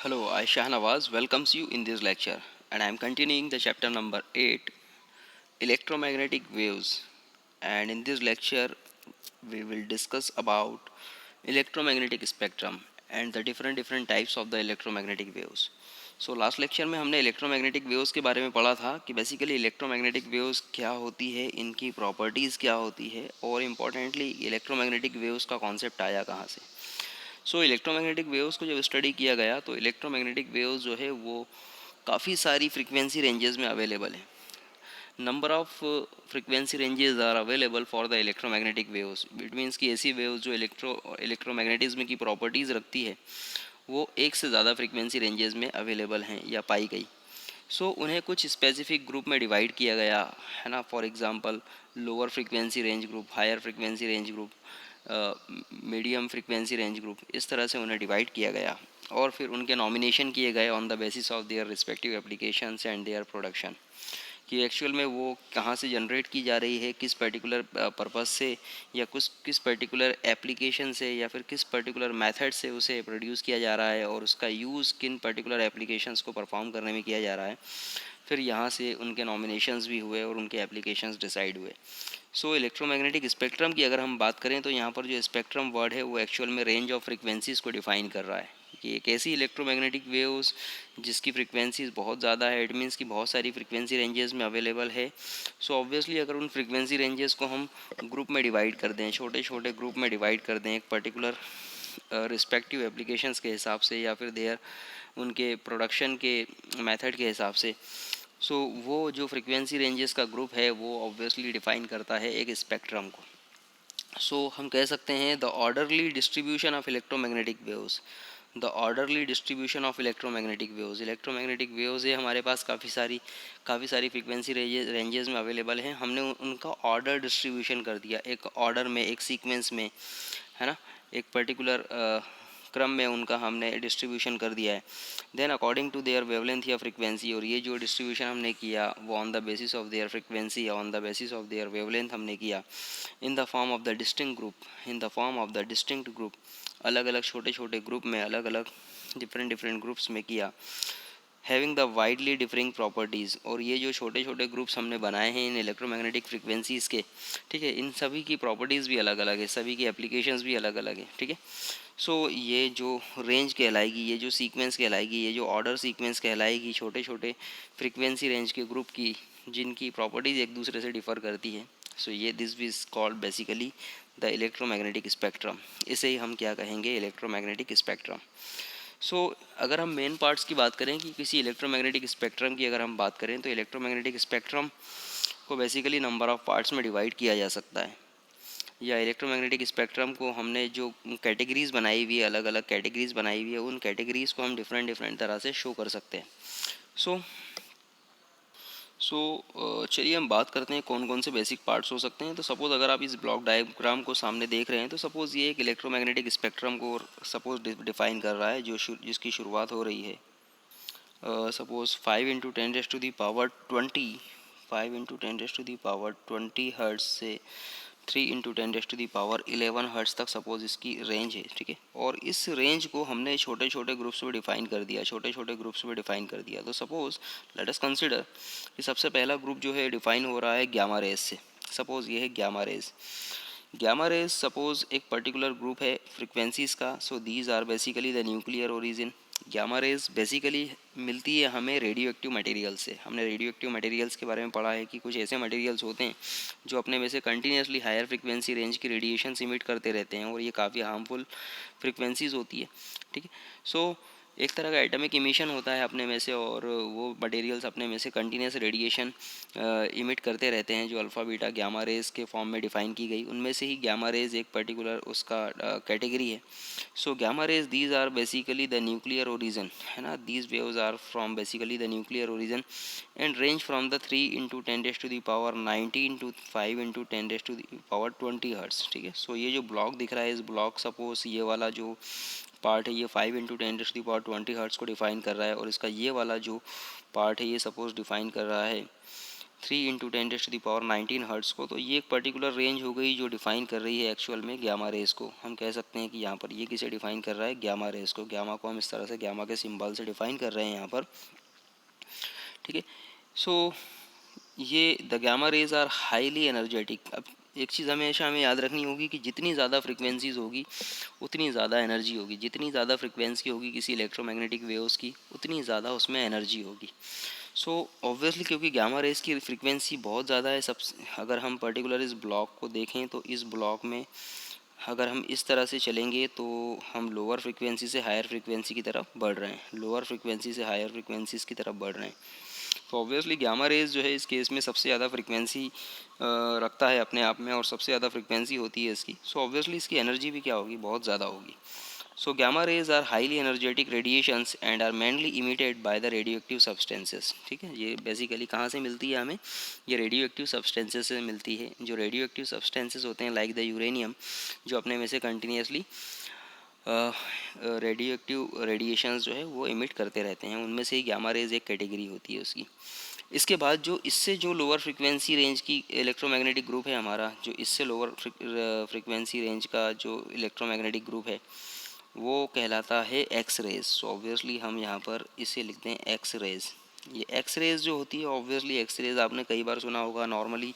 Hello, I Shahnawaz welcomes you in this lecture, and I am continuing the chapter number 8, Electromagnetic Waves. And in this lecture we will discuss about electromagnetic spectrum and the different types of the electromagnetic waves. So last lecture में हमने electromagnetic waves के बारे में पढ़ा था कि basically electromagnetic waves क्या होती है, इनकी प्रॉपर्टीज़ क्या होती है और इम्पॉर्टेंटली इलेक्ट्रोमैग्नेटिक वेव्स का कॉन्सेप्ट आया कहाँ से। इलेक्ट्रोमैग्नेटिक वेव्स को जब स्टडी किया गया तो इलेक्ट्रोमैग्नेटिक वेव्स जो है वो काफ़ी सारी फ्रीक्वेंसी रेंजेस में अवेलेबल है। Number of frequency ranges are available for the electromagnetic waves. It means कि ऐसी वेव्स जो इलेक्ट्रोमैग्नेटिज्म की प्रॉपर्टीज़ रखती है वो एक से ज़्यादा फ्रीक्वेंसी रेंजेस में अवेलेबल हैं या पाई गई। उन्हें कुछ स्पेसिफिक ग्रुप में डिवाइड किया गया है ना। For example lower frequency range group, higher frequency range group, medium frequency range group, इस तरह से उन्हें डिवाइड किया गया और फिर उनके नॉमिनेशन किए गए on the basis of their respective applications and their production कि एक्चुअल में वो कहाँ से जनरेट की जा रही है, किस पर्टिकुलर पर्पस से या किस पर्टिकुलर एप्लीकेशन से या फिर किस पर्टिकुलर मेथड से उसे प्रोड्यूस किया जा रहा है और उसका यूज़ किन पर्टिकुलर एप्लीकेशंस को परफॉर्म करने में किया जा रहा है। फिर यहाँ से उनके नॉमिनेशंस भी हुए और उनके एप्लीकेशंस डिसाइड हुए। इलेक्ट्रोमैग्नेटिक स्पेक्ट्रम की अगर हम बात करें तो यहाँ पर जो स्पेक्ट्रम वर्ड है वो एक्चुअल में रेंज ऑफ फ्रिक्वेंसीज़ को डिफाइन कर रहा है कि एक ऐसी इलेक्ट्रोमैग्नेटिक वेव्स जिसकी फ्रिक्वेंसीज बहुत ज़्यादा है। इट मीन्स कि बहुत सारी फ्रिक्वेंसी रेंजेस में अवेलेबल है। ऑब्वियसली अगर उन फ्रिक्वेंसी रेंजेस को हम ग्रुप में डिवाइड कर दें, छोटे छोटे ग्रुप में डिवाइड कर दें एक पर्टिकुलर रिस्पेक्टिव एप्लीकेशंस के हिसाब से या फिर देयर उनके प्रोडक्शन के मेथड के हिसाब से, वो जो फ्रिक्वेंसी रेंजेस का ग्रुप है वो ऑब्वियसली डिफाइन करता है एक स्पेक्ट्रम को। हम कह सकते हैं the orderly distribution of electromagnetic waves. The orderly distribution of electromagnetic waves. Electromagnetic waves है हमारे पास काफ़ी सारी फ्रीक्वेंसी रेंजेस में अवेलेबल हैं। हमने उनका ऑर्डर डिस्ट्रीब्यूशन कर दिया, एक ऑर्डर में, एक सीक्वेंस में, है ना, एक पर्टिकुलर क्रम में उनका हमने डिस्ट्रीब्यूशन कर दिया है। Then according to their wavelength या फ्रीक्वेंसी, और ये जो डिस्ट्रीब्यूशन हमने किया वो on the basis of their frequency या on the basis of their wavelength हमने किया in the form of the distinct group. In the form of the distinct group, अलग अलग छोटे छोटे ग्रुप में, अलग अलग डिफरेंट ग्रुप्स में किया, having the widely differing properties. और ये जो छोटे छोटे ग्रुप्स हमने बनाए हैं इन इलेक्ट्रोमैग्नेटिक फ्रिक्वेंसीज़ के, ठीक है, इन सभी की प्रॉपर्टीज़ भी अलग अलग है, सभी की एप्लीकेशंस भी अलग अलग है, ठीक है। ये जो रेंज कहलाएगी, ये जो सीक्वेंस कहलाएगी, ये जो ऑर्डर सीक्वेंस कहलाएगी छोटे छोटे फ्रिक्वेंसी रेंज के ग्रुप की जिनकी प्रॉपर्टीज़ एक दूसरे से डिफ़र करती है। ये this is called basically the electromagnetic spectrum. इसे ही हम क्या कहेंगे, इलेक्ट्रोमैग्नेटिक स्पेक्ट्रम। अगर हम मेन पार्ट्स की बात करें कि किसी इलेक्ट्रोमैग्नेटिक स्पेक्ट्रम की अगर हम बात करें तो इलेक्ट्रोमैग्नेटिक स्पेक्ट्रम को बेसिकली नंबर ऑफ़ पार्ट्स में डिवाइड किया जा सकता है। या इलेक्ट्रोमैग्नेटिक स्पेक्ट्रम को हमने जो कैटेगरीज़ बनाई हुई है, अलग अलग कैटेगरीज़ बनाई हुई है, उन कैटेगरीज़ को हम डिफरेंट तरह से शो कर सकते हैं। सो चलिए हम बात करते हैं कौन कौन से बेसिक पार्ट्स हो सकते हैं। तो सपोज़ अगर आप इस ब्लॉक डायग्राम को सामने देख रहे हैं तो सपोज़ ये एक इलेक्ट्रोमैग्नेटिक स्पेक्ट्रम को सपोज़ डिफाइन कर रहा है जिसकी शुरुआत हो रही है सपोज़ 5 × 10⁻20, 5 × 10⁻20 हर्ट्ज से 3 × 10⁻11 हर्ट्ज तक सपोज़ इसकी रेंज है, ठीक है। और इस रेंज को हमने छोटे छोटे ग्रुप्स में डिफाइन कर दिया, तो सपोज़ लेट अस कंसिडर कि सबसे पहला ग्रुप जो है डिफाइन हो रहा है गामा रेज से। सपोज़ ये है गामा रेज सपोज़ एक पर्टिकुलर ग्रुप है फ्रिक्वेंसीज़ का। These are basically the nuclear origin. Gamma rays basically मिलती है हमें रेडियो एक्टिव मटेरियल से। हमने रेडियो एक्टिव मटेरियल्स के बारे में पढ़ा है कि कुछ ऐसे मटेरियल्स होते हैं जो अपने में से कंटिन्यूसली हायर फ्रिक्वेंसी रेंज की रेडिएशन इमिट करते रहते हैं और ये काफ़ी हार्मफुल फ्रिक्वेंसीज होती है, ठीक है। एक तरह का एटॉमिक इमिशन होता है अपने में से और वो मटेरियल्स अपने में से कंटिन्यूस रेडिएशन इमिट करते रहते हैं जो अल्फ़ा बीटा गामा रेज के फॉर्म में डिफाइन की गई। उनमें से ही गामा रेज एक पर्टिकुलर उसका कैटेगरी है। Gamma rays these are basically the nuclear origin, है ना। These waves are from basically the nuclear origin and range from the 3 × 10⁻90 to 5 × 10⁻20 hertz, ठीक है। ये जो ब्लॉक दिख रहा है, इस ब्लॉक सपोज ये वाला जो पार्ट है ये 5 × 10⁻20 हर्ट्ज को डिफाइन कर रहा है और इसका ये वाला जो पार्ट है ये सपोज डिफाइन कर रहा है 3 × 10⁻19 हर्ट्ज़ को, तो ये एक पर्टिकुलर रेंज हो गई जो डिफ़ाइन कर रही है एक्चुअल में गामा रेस को। हम कह सकते हैं कि यहाँ पर ये किसे डिफ़ाइन कर रहा है, गामा रेस को। गामा को हम इस तरह से गामा के सिंबल से डिफ़ाइन कर रहे हैं यहाँ पर, ठीक है। सो ये the gamma rays are highly energetic. अब एक चीज़ हमेशा हमें याद रखनी होगी कि जितनी ज़्यादा फ्रिक्वेंसीज होगी उतनी ज़्यादा एनर्जी होगी। जितनी ज़्यादा फ्रिक्वेंसी होगी किसी इलेक्ट्रोमैग्नेटिक वेव्स की, उतनी ज़्यादा उसमें एनर्जी होगी। सो ऑब्वियसली क्योंकि गामा रेस की फ्रिक्वेंसी बहुत ज़्यादा है, सब अगर हम पर्टिकुलर इस ब्लॉक को देखें तो इस ब्लॉक में अगर हम इस तरह से चलेंगे तो हम लोअर फ्रिक्वेंसी से हायर फ्रिक्वेंसी की तरफ बढ़ रहे हैं, लोअर फ्रिक्वेंसी से हायर फ्रिक्वेंसीज़ की तरफ बढ़ रहे हैं। तो ऑब्वियसली गामा रेज जो है इस केस में सबसे ज़्यादा फ्रिक्वेंसी रखता है अपने आप में, और सबसे ज़्यादा फ्रिक्वेंसी होती है इसकी। सो ऑब्वियसली इसकी एनर्जी भी क्या होगी, बहुत ज़्यादा होगी। So gamma rays are highly energetic radiations and are mainly emitted by the radioactive substances, ठीक है। ये बेसिकली कहाँ से मिलती है हमें, ये रेडियो एक्टिव सब्सटेंसेस से मिलती है। जो रेडियो एक्टिव सब्सटेंसेस होते हैं लाइक द यूरेनियम, जो अपने में से कंटिन्यूसली रेडियो एक्टिव रेडिएशंस जो है वो इमिट करते रहते हैं, उनमें से ही गामा रेज एक कैटेगरी होती है उसकी। इसके बाद जो इससे जो लोअर फ्रिक्वेंसी रेंज की इलेक्ट्रोमैग्नेटिक ग्रुप है हमारा, जो इससे लोअर फ्रिक्वेंसी रेंज का जो इलेक्ट्रोमैग्नेटिक ग्रुप है वो कहलाता है एक्स रेज। सो ऑब्वियसली हम यहाँ पर इसे लिखते हैं एक्स रेज। ये एक्स रेज जो होती है, ऑब्वियसली एक्स रेज आपने कई बार सुना होगा नॉर्मली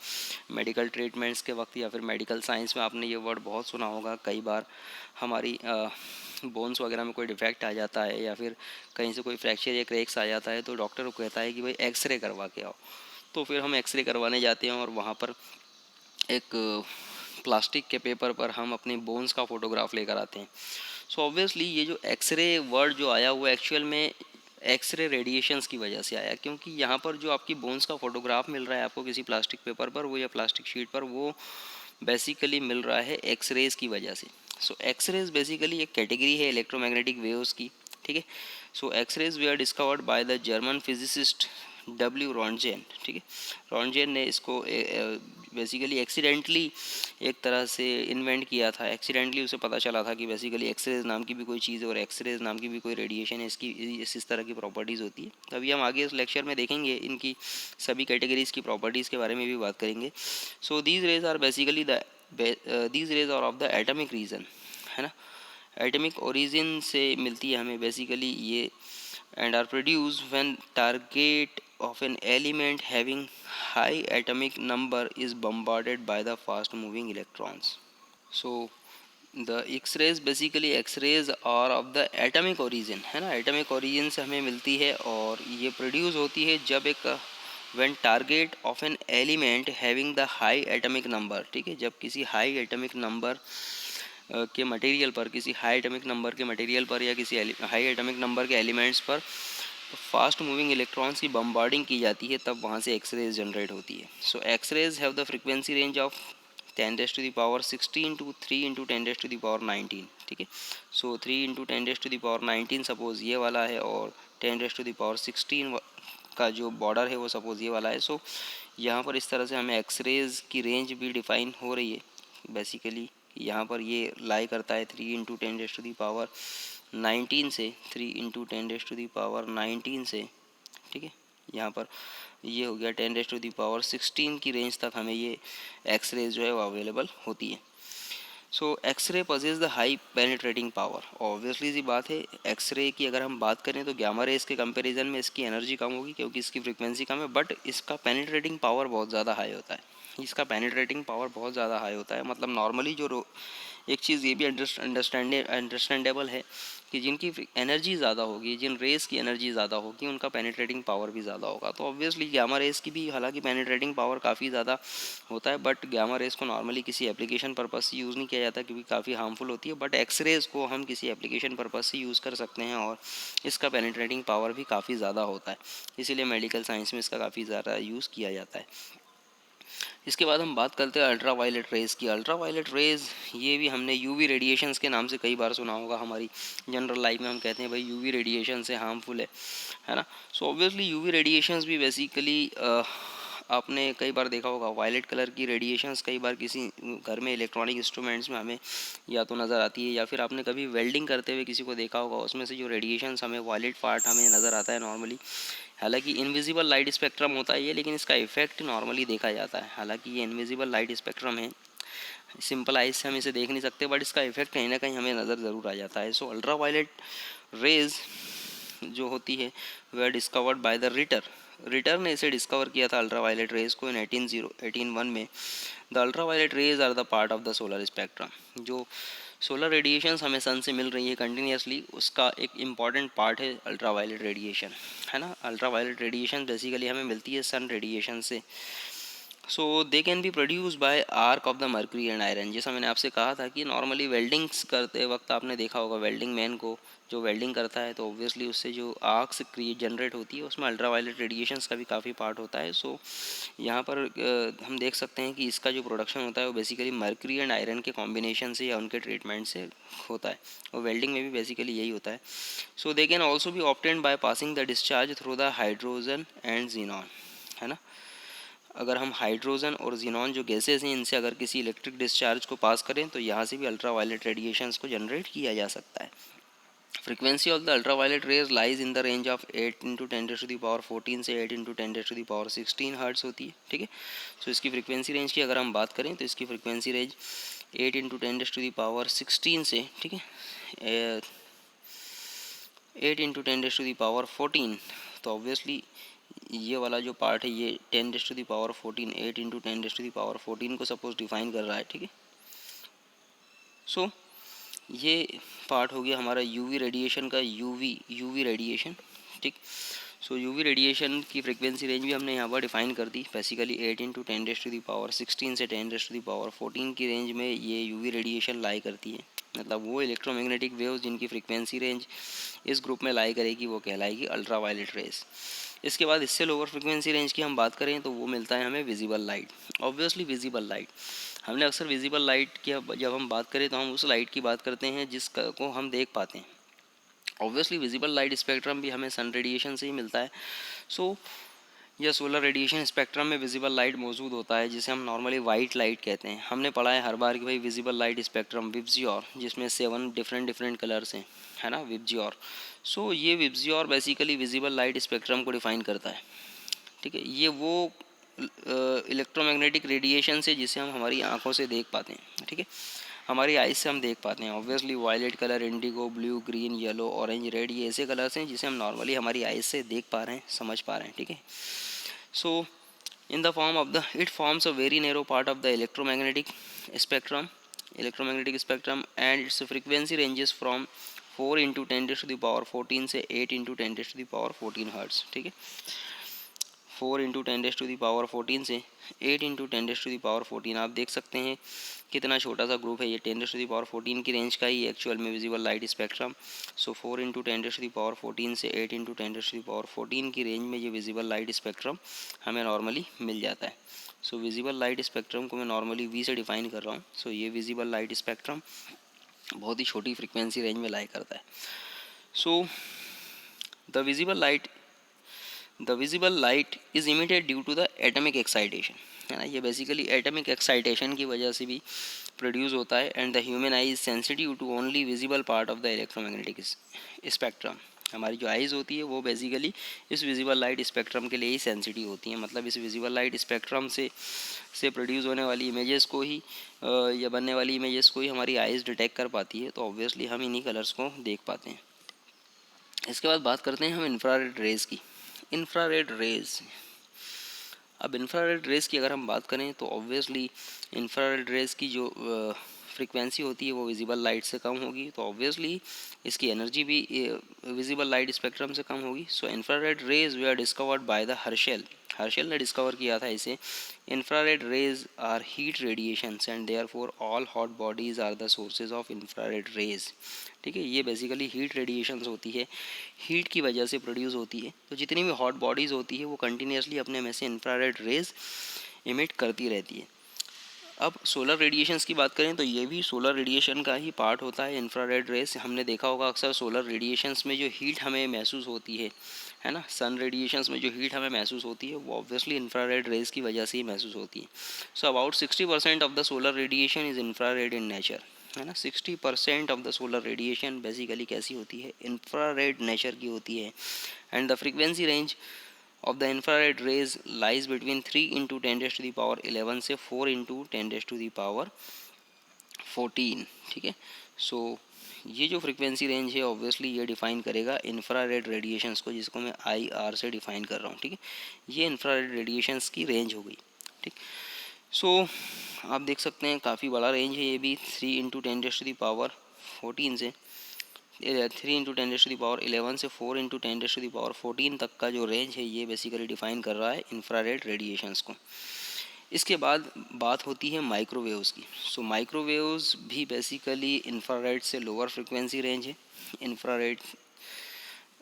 मेडिकल ट्रीटमेंट्स के वक्त, या फिर मेडिकल साइंस में आपने ये वर्ड बहुत सुना होगा। कई बार हमारी बोन्स वगैरह में कोई डिफेक्ट आ जाता है या फिर कहीं से कोई फ्रैक्चर या क्रैक्स आ जाता है तो डॉक्टर को कहता है कि भाई एक्सरे करवा के आओ। तो फिर हम एक्सरे करवाने जाते हैं और वहाँ पर एक प्लास्टिक के पेपर पर हम अपने बोन्स का फ़ोटोग्राफ लेकर आते हैं। सो ऑब्वियसली ये जो एक्सरे वर्ड जो आया वो एक्चुअल में एक्सरे रेडिएशंस की वजह से आया, क्योंकि यहाँ पर जो आपकी बोन्स का फोटोग्राफ मिल रहा है आपको किसी प्लास्टिक पेपर पर वो या प्लास्टिक शीट पर, वो बेसिकली मिल रहा है एक्सरेज की वजह से। सो एक्सरेज बेसिकली एक कैटेगरी है इलेक्ट्रोमैग्नेटिक वेव्स की, ठीक है। So x-rays they are discovered by the German physicist W Roentgen, ठीक है। रॉन्टजेन ने इसको बेसिकली एक्सीडेंटली एक तरह से इन्वेंट किया था। एक्सीडेंटली उसे पता चला था कि बेसिकली एक्सरेज नाम की भी कोई चीज़ है और एक्सरेज नाम की भी कोई रेडिएशन है, इसकी इस तरह की प्रॉपर्टीज़ होती है। अभी हम आगे इस लेक्चर में देखेंगे इनकी सभी कैटेगरीज़ की प्रॉपर्टीज़ के बारे में भी बात करेंगे। So these rays are basically these rays are of the atomic region, है ना, एटमिक ओरिजिन से मिलती है हमें बेसिकली ये, and are produced when target of an element having high atomic number is bombarded by the fast moving electrons. So the x-rays basically x-rays are of the atomic origin, है ना, atomic origin से हमें मिलती है और ये produce होती है जब एक when target of an element having the high atomic number, ठीक है, जब किसी हाई एटमिक नंबर के मटेरियल पर, किसी हाई एटमिक नंबर के मटेरियल पर या किसी हाई एटमिक नंबर के एलिमेंट्स पर फास्ट मूविंग इलेक्ट्रॉन्स की बम्बार्डिंग की जाती है, तब वहाँ से एक्सरेज जनरेट होती है। So X-rays have the frequency range of 10⁻16 to 3 × 10⁻19, ठीक है। सो 3 × 10⁻19 सपोज ये वाला है और 10⁻16 का जो बॉर्डर है वो सपोज ये वाला है। सो यहाँ पर इस तरह से हमें एक्सरेज की रेंज भी डिफाइन हो रही है। बेसिकली यहाँ पर ये लाई करता है 3 × 10⁻19 से, 3 × 10⁻19 से, ठीक है। यहाँ पर ये हो गया 10⁻16 की रेंज तक हमें ये एक्सरे जो है वो अवेलेबल होती है। So x-ray possesses the high penetrating power. Obviously सी बात है, एक्सरे की अगर हम बात करें तो गामा रेज के कंपैरिजन में इसकी एनर्जी कम होगी क्योंकि इसकी फ्रिक्वेंसी कम है, बट इसका पेनिट्रेटिंग पावर बहुत ज़्यादा हाई होता है। इसका पेनिट्रेटिंग पावर बहुत ज़्यादा हाई होता है, मतलब नॉर्मली जो एक चीज़ ये भी अंडरस्टैंडेबल है कि जिनकी एनर्जी ज़्यादा होगी, जिन रेस की एनर्जी ज़्यादा होगी, उनका पेनिट्रेटिंग पावर भी ज़्यादा होगा। तो ऑब्वियसली गामा रेस की भी हालांकि पेनिट्रेटिंग पावर काफ़ी ज़्यादा होता है, बट गामा रेस को नॉर्मली किसी एप्लीकेशन पर्पज़ से यूज़ नहीं किया जाता क्योंकि काफ़ी हार्मफुल होती है। बट एक्स रेज को हम किसी एप्लीकेशन पर्पज़ से यूज़ कर सकते हैं और इसका पेनिट्रेटिंग पावर भी काफ़ी ज़्यादा होता है, इसीलिए मेडिकल साइंस में इसका काफ़ी ज़्यादा यूज़ किया जाता है। इसके बाद हम बात करते हैं अल्ट्रा वायलेट रेज़ की। अल्ट्रा वायलेट रेज़ ये भी हमने यूवी रेडिएशंस के नाम से कई बार सुना होगा। हमारी जनरल लाइफ में हम कहते हैं भाई यूवी रेडिएशन से हार्मफुल है ना। सो ऑब्वियसली यूवी रेडिएशंस भी बेसिकली आपने कई बार देखा होगा वायलेट कलर की रेडिएशंस कई बार किसी घर में इलेक्ट्रॉनिक इंस्ट्रूमेंट्स में हमें या तो नज़र आती है, या फिर आपने कभी वेल्डिंग करते हुए किसी को देखा होगा, उसमें से जो रेडिएशंस हमें वायलेट पार्ट हमें नज़र आता है नॉर्मली, हालांकि इनविजिबल लाइट स्पेक्ट्रम होता है ये, लेकिन इसका इफेक्ट नॉर्मली देखा जाता है। हालांकि ये इनविजिबल लाइट स्पेक्ट्रम है, सिंपल आइज से हम इसे देख नहीं सकते, बट इसका इफेक्ट कहीं ना कहीं हमें नज़र ज़रूर आ जाता है। सो अल्ट्रा वायलेट रेज जो होती है वह डिस्कवर्ड बाय द रिटर ने इसे डिस्कवर किया था अल्ट्रा वायलेट रेज को इन 1801 में। The ultra violet rays are the part of the solar spectrum. जो सोलर रेडिएशंस हमें सन से मिल रही है कंटिन्यूसली, उसका एक इम्पॉर्टेंट पार्ट है अल्ट्रा वायलेट रेडिएशन, है ना। अल्ट्रा वायलेट रेडिएशन बेसिकली हमें मिलती है सन रेडिएशन से। So they can be produce by arc of the mercury and iron. जैसा मैंने आपसे कहा था कि नॉर्मली वेल्डिंग्स करते वक्त आपने देखा होगा वेल्डिंग मैन को, जो वेल्डिंग करता है तो ऑब्वियसली उससे जो आर्क्स क्रिएट जनरेट होती है उसमें अल्ट्रा वायलेट रेडिएशंस का भी काफ़ी पार्ट होता है। सो यहाँ पर हम देख सकते हैं कि इसका जो प्रोडक्शन होता है वो बेसिकली मर्क्यूरी एंड आयरन के कॉम्बिनेशन से या उनके ट्रीटमेंट से होता है, और वेल्डिंग में भी बेसिकली यही होता है। So they can also be obtained by passing the discharge through the hydrogen and xenon, है ना। अगर हम हाइड्रोजन और जीनॉन जो गैसेस हैं इनसे अगर किसी इलेक्ट्रिक डिस्चार्ज को पास करें तो यहाँ से भी अल्ट्रा वायलेट रेडिएशंस को जनरेट किया जा सकता है। Frequency of the ultra violet rays lies in the range of 8 into 10⁻14 से 8 इंटू 10⁻16 हर्ट्स होती है, ठीक है। सो इसकी फ्रीक्वेंसी रेंज की अगर हम बात करें तो इसकी फ्रीक्वेंसी रेंज 8 इंटू 10⁻16 से, ठीक है, 8 इंटू 10⁻14, तो ऑब्वियसली ये वाला जो पार्ट है ये 10⁻14 8 इंटू 10⁻14 को सपोज डिफाइन कर रहा है, ठीक है। सो ये पार्ट हो गया हमारा यूवी रेडिएशन का, यूवी रेडिएशन, ठीक। सो यूवी रेडिएशन की फ्रीक्वेंसी रेंज भी हमने यहाँ पर डिफाइन कर दी। बेसिकली 8 इंटू 10⁻16 से 10⁻14 की रेंज में ये यूवी रेडिएशन लाई करती है। मतलब वो इलेक्ट्रोमैग्नेटिक वेव्स जिनकी फ्रीक्वेंसी रेंज इस ग्रुप में लाई करेगी वो कहलाएगी अल्ट्रा वायलेट रेज। इसके बाद इससे लोअर फ्रिक्वेंसी रेंज की हम बात करें तो वो मिलता है हमें visible light. Obviously visible light, हमने अक्सर विजिबल लाइट की जब हम बात करें तो हम उस लाइट की बात करते हैं जिसको हम देख पाते हैं। ऑब्वियसली विजिबल लाइट स्पेक्ट्रम भी हमें सन रेडिएशन से ही मिलता है। सो यह सोलर रेडिएशन स्पेक्ट्रम में विजिबल लाइट मौजूद होता है, जिसे हम नॉर्मली वाइट लाइट कहते हैं। हमने पढ़ा है हर बार कि भाई विजिबल लाइट स्पेक्ट्रम विब्जियोर, जिसमें 7 डिफरेंट कलर्स हैं, है ना, विब्जियोर। सो ये विब्जियोर बेसिकली विजिबल लाइट स्पेक्ट्रम को डिफाइन करता है, ठीक है। ये वो इलेक्ट्रोमैग्नेटिक रेडिएशन से जिसे हम हमारी आंखों से देख पाते हैं, ठीक है, हमारी आइज से हम देख पाते हैं। Obviously violet colour, indigo, blue, green, yellow, orange, red, ये ऐसे कलर्स हैं जिसे हम नॉर्मली हमारी आइज से देख पा रहे हैं, समझ पा रहे हैं, ठीक है। सो in the form of the it forms a very narrow part of the electromagnetic spectrum and its frequency ranges from 4 into 10 to the power 14 से 8 into 10 to the power 14 hertz, ठीक है। 4 इंटू 10⁻14 से 8 इंटू 10⁻14 आप देख सकते हैं कितना छोटा सा ग्रुप है ये। 10⁻14 की रेंज का ही एक्चुअल में विजिबल लाइट स्पेक्ट्रम। सो 4 इंटू 10⁻14 से 8 इंटू 10⁻14 की रेंज में ये विजिबल लाइट स्पेक्ट्रम हमें नॉर्मली मिल जाता है। सो विजिबल लाइट स्पेक्ट्रम को मैं नॉर्मली वी से डिफाइन कर रहा हूँ। सो ये विजिबल लाइट स्पेक्ट्रम बहुत ही छोटी फ्रिक्वेंसी रेंज में लाई करता है। So the visible light is emitted due to the atomic excitation, है ना। ये बेसिकली एटमिक एक्साइटेशन की वजह से भी प्रोड्यूस होता है। And the human eye is sensitive to only visible part of the electromagnetic spectrum. हमारी जो आइज़ होती है वो बेसिकली इस विजिबल लाइट स्पेक्ट्रम के लिए ही सेंसिटिव होती हैं। मतलब इस विजिबल लाइट स्पेक्ट्रम से प्रोड्यूस होने वाली इमेजेस को ही या बनने वाली इमेजेस को ही हमारी आइज़ डिटेक्ट कर पाती है। तो ऑब्वियसली हम इन्हीं कलर्स को देख पाते हैं। इसके बाद बात करते हैं हम इंफ्रारेड रेज़ की। इंफ्रारेड रेज, अब इंफ्रारेड रेज की अगर हम बात करें तो ऑब्वियसली इंफ्रारेड रेज की जो फ्रीक्वेंसी होती है वो विजिबल लाइट से कम होगी। तो ऑब्वियसली इसकी एनर्जी भी विजिबल लाइट स्पेक्ट्रम से कम होगी। So infrared rays way are discovered by the Herschel ने डिस्कवर किया था इसे। Infrared rays are heat radiations and therefore all hot bodies are the sources of infrared rays, ठीक है। ये बेसिकली हीट रेडिएशंस होती है, हीट की वजह से प्रोड्यूस होती है। तो जितनी भी हॉट बॉडीज़ होती है वो कंटिन्यूसली अपने में से इंफ्रारेड रेज इमिट करती रहती है। अब सोलर रेडिएशंस की बात करें तो ये भी सोलर रेडिएशन का ही पार्ट होता है, इंफ्रारेड रेज। हमने देखा होगा अक्सर सोलर रेडिएशंस में जो हीट हमें महसूस होती है ना, सन रेडिएशंस में जो हीट हमें महसूस होती है वो ऑब्वियसली इंफ्रारेड रेज की वजह से ही महसूस होती है। So about 60% of the solar radiation is infrared in nature, है ना। 60% of the solar radiation basically कैसी होती है, इंफ्रारेड नेचर की होती है। And the frequency range of the infrared raise lies between 3 into 10⁻11 से 4 इंटू 10⁻14। ठीक है। सो ये जो फ्रिक्वेंसी रेंज है ऑब्वियसली ये डिफाइन करेगा इंफ्रारेड रेडिएशंस को, जिसको मैं IR से डिफाइन कर रहा हूँ। ठीक है, ये इंफ्रारेड रेडिएशंस की रेंज हो गई। ठीक। सो आप देख सकते हैं काफ़ी बड़ा रेंज है ये भी, 3 इंटू 10⁻14 से 3 इंटू 10⁻11 से 4 इंटू 10⁻14 तक का जो रेंज है ये बेसिकली डिफाइन कर रहा है इंफ्रारेड रेडिएशंस को। इसके बाद बात होती है माइक्रोवेव्स की। सो माइक्रोवेव्स भी बेसिकली इंफ्रारेड से लोअर फ्रिक्वेंसी रेंज है। इंफ्रारेड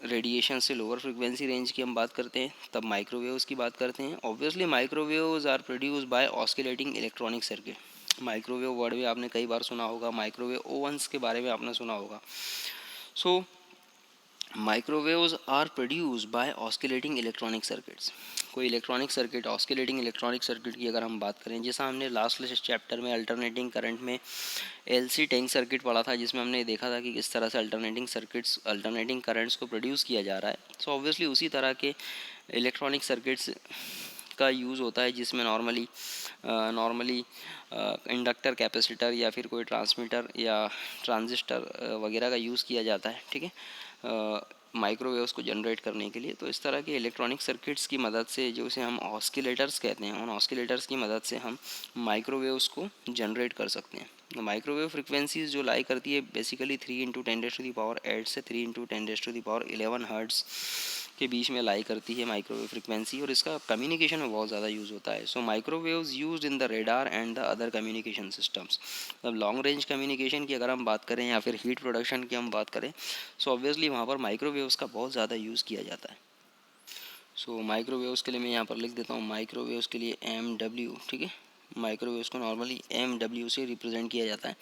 रेडिएशन से लोअर फ्रिक्वेंसी रेंज की हम बात करते हैं, तब माइक्रोवेव्स की बात करते हैं। Obviously microwaves are produce by oscillating electronic circuit. Microwave word भी आपने कई बार सुना होगा, माइक्रोवेव ओवंस के बारे में आपने सुना होगा। So microwaves are produce by oscillating electronic circuits. कोई electronic circuit, oscillating electronic circuit की अगर हम बात करें, जैसा हमने लास्ट चैप्टर में अल्टरनेटिंग करंट में LC टैंक सर्किट पढ़ा था, जिसमें हमने देखा था कि किस तरह से अल्टरनेटिंग करंट्स को प्रोड्यूस किया जा रहा है। सो ऑब्वियसली उसी तरह के इलेक्ट्रॉनिक सर्किट्स का यूज़ होता है, जिसमें नॉर्मली इंडक्टर, कैपेसिटर या फिर कोई ट्रांसमीटर या ट्रांजिस्टर वगैरह का यूज़ किया जाता है। ठीक है, माइक्रोवेव्स को जनरेट करने के लिए। तो इस तरह के इलेक्ट्रॉनिक सर्किट्स की मदद से, जो उसे हम ऑस्किलेटर्स कहते हैं, उन ऑस्किलेटर्स की मदद से हम माइक्रोवेव्स को जनरेट कर सकते हैं। माइक्रोवेव फ्रिक्वेंसीज जो लाई करती है बेसिकली 3 इंटू 10⁸ से 3 इंटू 10⁻11 हर्ट्ज़ के बीच में लाई करती है माइक्रोवेव फ्रिक्वेंसी, और इसका कम्युनिकेशन में बहुत ज़्यादा यूज़ होता है। So microwaves used in the radar and the other communication systems. मतलब लॉन्ग रेंज कम्युनिकेशन की अगर हम बात करें या फिर हीट प्रोडक्शन की हम बात करें, सो ऑब्वियसली वहाँ पर माइक्रोवेव्स का बहुत ज़्यादा यूज़ किया जाता है। सो माइक्रोवेव्स के लिए मैं यहाँ पर लिख देता हूँ, माइक्रोवेव्स के लिए MW। ठीक है, माइक्रोवेव्स को नॉर्मली MW से रिप्रेजेंट किया जाता है।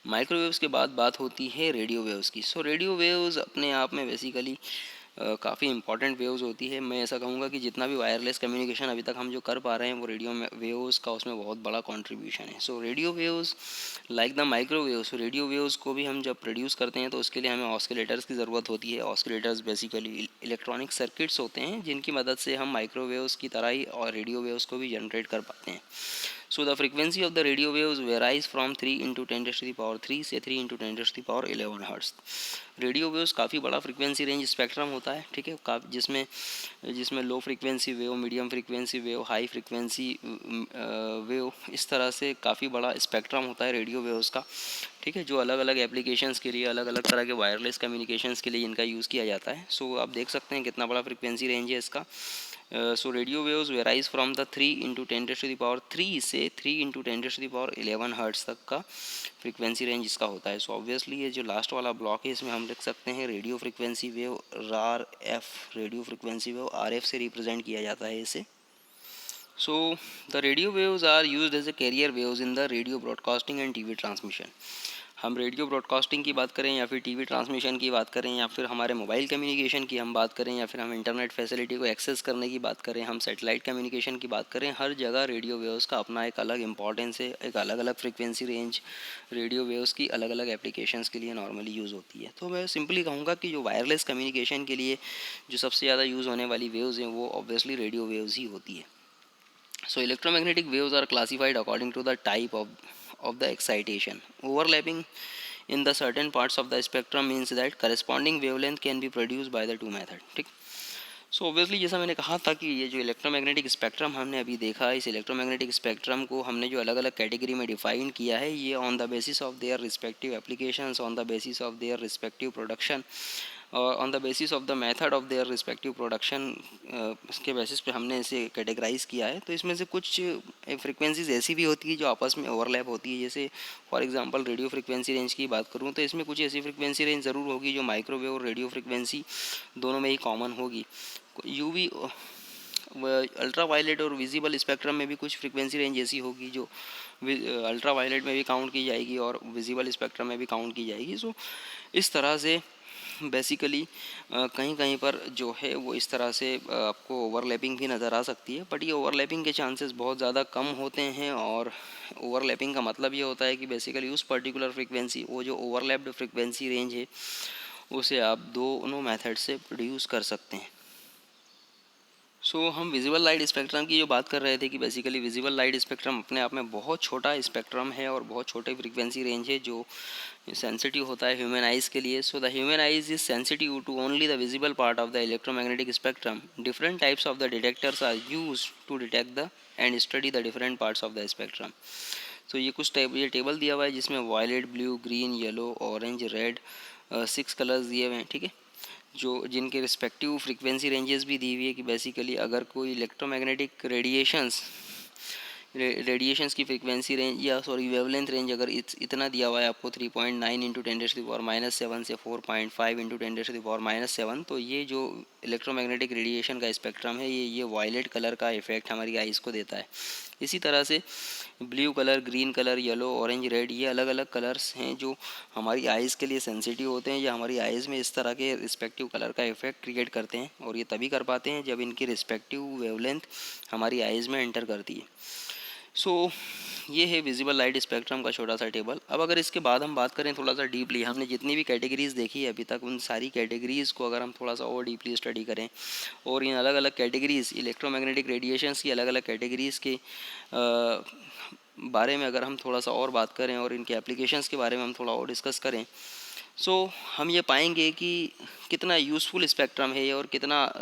माइक्रोवेव्स के बाद बात होती है रेडियो वेव्स की। सो रेडियो वेव्स अपने आप में बेसिकली काफ़ी इंपॉर्टेंट वेव्स होती है। मैं ऐसा कहूँगा कि जितना भी वायरलेस कम्युनिकेशन अभी तक हम जो कर पा रहे हैं, वो रेडियो वेव्स का उसमें बहुत बड़ा कंट्रीब्यूशन है। So radio waves like the microwaves, radio waves को भी हम जब प्रोड्यूस करते हैं तो उसके लिए हमें ऑस्किलेटर्स की ज़रूरत होती है। ऑस्किलेटर्स बेसिकली इलेक्ट्रॉनिक सर्किट्स होते हैं, जिनकी मदद से हम माइक्रोवेव्स की तरह ही और रेडियो वेव्स को भी जनरेट कर पाते हैं। So the frequency of the radio waves varies from 3 into 10⁻³ से 3 into 10⁻11 हर्ट्ज़। रेडियो वेव्स काफ़ी बड़ा फ्रीक्वेंसी रेंज स्पेक्ट्रम होता है। ठीक है, जिसमें low frequency wave, medium frequency wave, high frequency wave, इस तरह से काफ़ी बड़ा स्पेक्ट्रम होता है रेडियो वेव्स का। ठीक है, जो अलग अलग एप्लीकेशंस के लिए, अलग अलग तरह के वायरलेस कम्युनिकेशंस के लिए इनका यूज़ किया जाता है। सो आप देख सकते हैं कितना बड़ा फ्रीक्वेंसी रेंज है इसका। So radio waves varies from the 3 into 10⁻³ से 3 इंटू 10⁻11 हर्ट्ज़ तक का फ्रीक्वेंसी रेंज इसका होता है। सो ऑब्वियसली ये जो लास्ट वाला ब्लॉक है, इसमें हम लिख सकते हैं radio frequency wave RF, radio frequency wave RF से रिप्रेजेंट किया जाता है इसे। So the radio waves are used as a carrier waves in the radio broadcasting and TV transmission. हम रेडियो ब्रॉडकास्टिंग की बात करें या फिर TV ट्रांसमिशन की बात करें या फिर हमारे मोबाइल कम्युनिकेशन की हम बात करें या फिर हम इंटरनेट फैसिलिटी को एक्सेस करने की बात करें, हम सैटेलाइट कम्युनिकेशन की बात करें, हर जगह रेडियो वेव्स का अपना एक अलग इंपॉर्टेंस है, एक अलग अलग फ्रिक्वेंसी रेंज रेडियो वेव्स की अलग अलग एप्लीकेशंस के लिए नॉर्मली यूज़ होती है। तो मैं सिंपली कहूँगा कि जो वायरलेस कम्युनिकेशन के लिए जो सबसे ज़्यादा यूज़ होने वाली वेव्स हैं वो ऑब्वियसली रेडियो वेव्स ही होती है। So electromagnetic waves are classified according to the type of the excitation. Overlapping in the certain parts of the spectrum means that corresponding wavelength can be produced by the two method. ठीक। So obviously जैसा मैंने कहा था कि ये जो electromagnetic spectrum हमने अभी देखा, इस इलेक्ट्रोमैग्नेटिक स्पेक्ट्रम को हमने जो अलग अलग कैटेगरी में डिफाइन किया है, ये on the basis of their respective applications, on the basis of their respective production, on the basis of the method of their respective production, इसके बेसिस पे हमने इसे कैटेगराइज किया है। तो इसमें से कुछ फ्रिक्वेंसीज ऐसी भी होती है जो आपस में ओवरलैप होती है। जैसे for example radio frequency range की बात करूँ तो इसमें कुछ ऐसी फ्रिक्वेंसी रेंज ज़रूर होगी जो माइक्रोवेव और रेडियो फ्रिक्वेंसी दोनों में ही कॉमन होगी। UV, अल्ट्रा वायलेट और विजिबल स्पेक्ट्रम में भी कुछ फ्रिक्वेंसी रेंज ऐसी होगी जो अल्ट्रा वायलेट में भी काउंट की जाएगी और विजिबल स्पेक्ट्रम में भी काउंट की जाएगी। सो इस तरह से बेसिकली कहीं कहीं पर जो है वो इस तरह से आपको ओवरलैपिंग भी नज़र आ सकती है, बट ये ओवरलैपिंग के चांसेस बहुत ज़्यादा कम होते हैं। और ओवरलैपिंग का मतलब ये होता है कि बेसिकली उस पर्टिकुलर फ्रिक्वेंसी, वो जो ओवरलैप्ड फ्रिक्वेंसी रेंज है, उसे आप दोनों मेथड से प्रोड्यूस कर सकते हैं। सो हम विजिबल लाइट स्पेक्ट्रम की जो बात कर रहे थे कि बेसिकली विजिबल लाइट स्पेक्ट्रम अपने आप में बहुत छोटा स्पेक्ट्रम है और बहुत छोटे फ्रीक्वेंसी रेंज है जो सेंसिटिव होता है ह्यूमन आइज़ के लिए. So the human eyes is sensitive to only the visible part of the electromagnetic spectrum. Different types of the detectors are use to detect the and study the different parts of the spectrum. So ये कुछ ये table दिया हुआ है जिसमें violet, blue, green, yellow, orange, red 6 colours दिए हुए हैं. ठीक है, जो जिनके रिस्पेक्टिव फ्रीक्वेंसी रेंजेस भी दी हुई है कि बेसिकली अगर कोई इलेक्ट्रोमैग्नेटिक रेडिएशंस की फ्रीक्वेंसी रेंज या सॉरी वेवलेंथ रेंज अगर इतना दिया हुआ है आपको 3.9 इंटू 10⁻⁻7 से 4.5 इंटू 10⁻⁻7, तो ये जो इलेक्ट्रोमैग्नेटिक रेडिएशन का स्पेक्ट्रम है ये वायलेट कलर का इफेक्ट हमारी आइज़ को देता है. इसी तरह से blue colour, green colour, yellow, orange, red ये अलग अलग कलर्स हैं जो हमारी आइज़ के लिए सेंसिटिव होते हैं या हमारी आइज़ में इस तरह के रिस्पेक्टिव कलर का इफेक्ट क्रिएट करते हैं. और ये तभी कर पाते हैं जब इनकी रिस्पेक्टिव वेवलेंथ हमारी आइज़ में एंटर करती है. सो ये है विजिबल लाइट स्पेक्ट्रम का छोटा सा टेबल. अब अगर इसके बाद हम बात करें थोड़ा सा डीपली, हमने जितनी भी कैटेगरीज़ देखी है अभी तक उन सारी कैटेगरीज़ को अगर हम थोड़ा सा और डीपली स्टडी करें और इन अलग अलग कैटेगरीज़ इलेक्ट्रोमैग्नेटिक रेडिएशंस की अलग अलग कैटेगरीज़ के बारे में अगर हम थोड़ा सा और बात करें और इनके एप्लीकेशंस के बारे में हम थोड़ा और डिस्कस करें, सो हम ये पाएंगे कि कितना यूज़फुल स्पेक्ट्रम है और कितना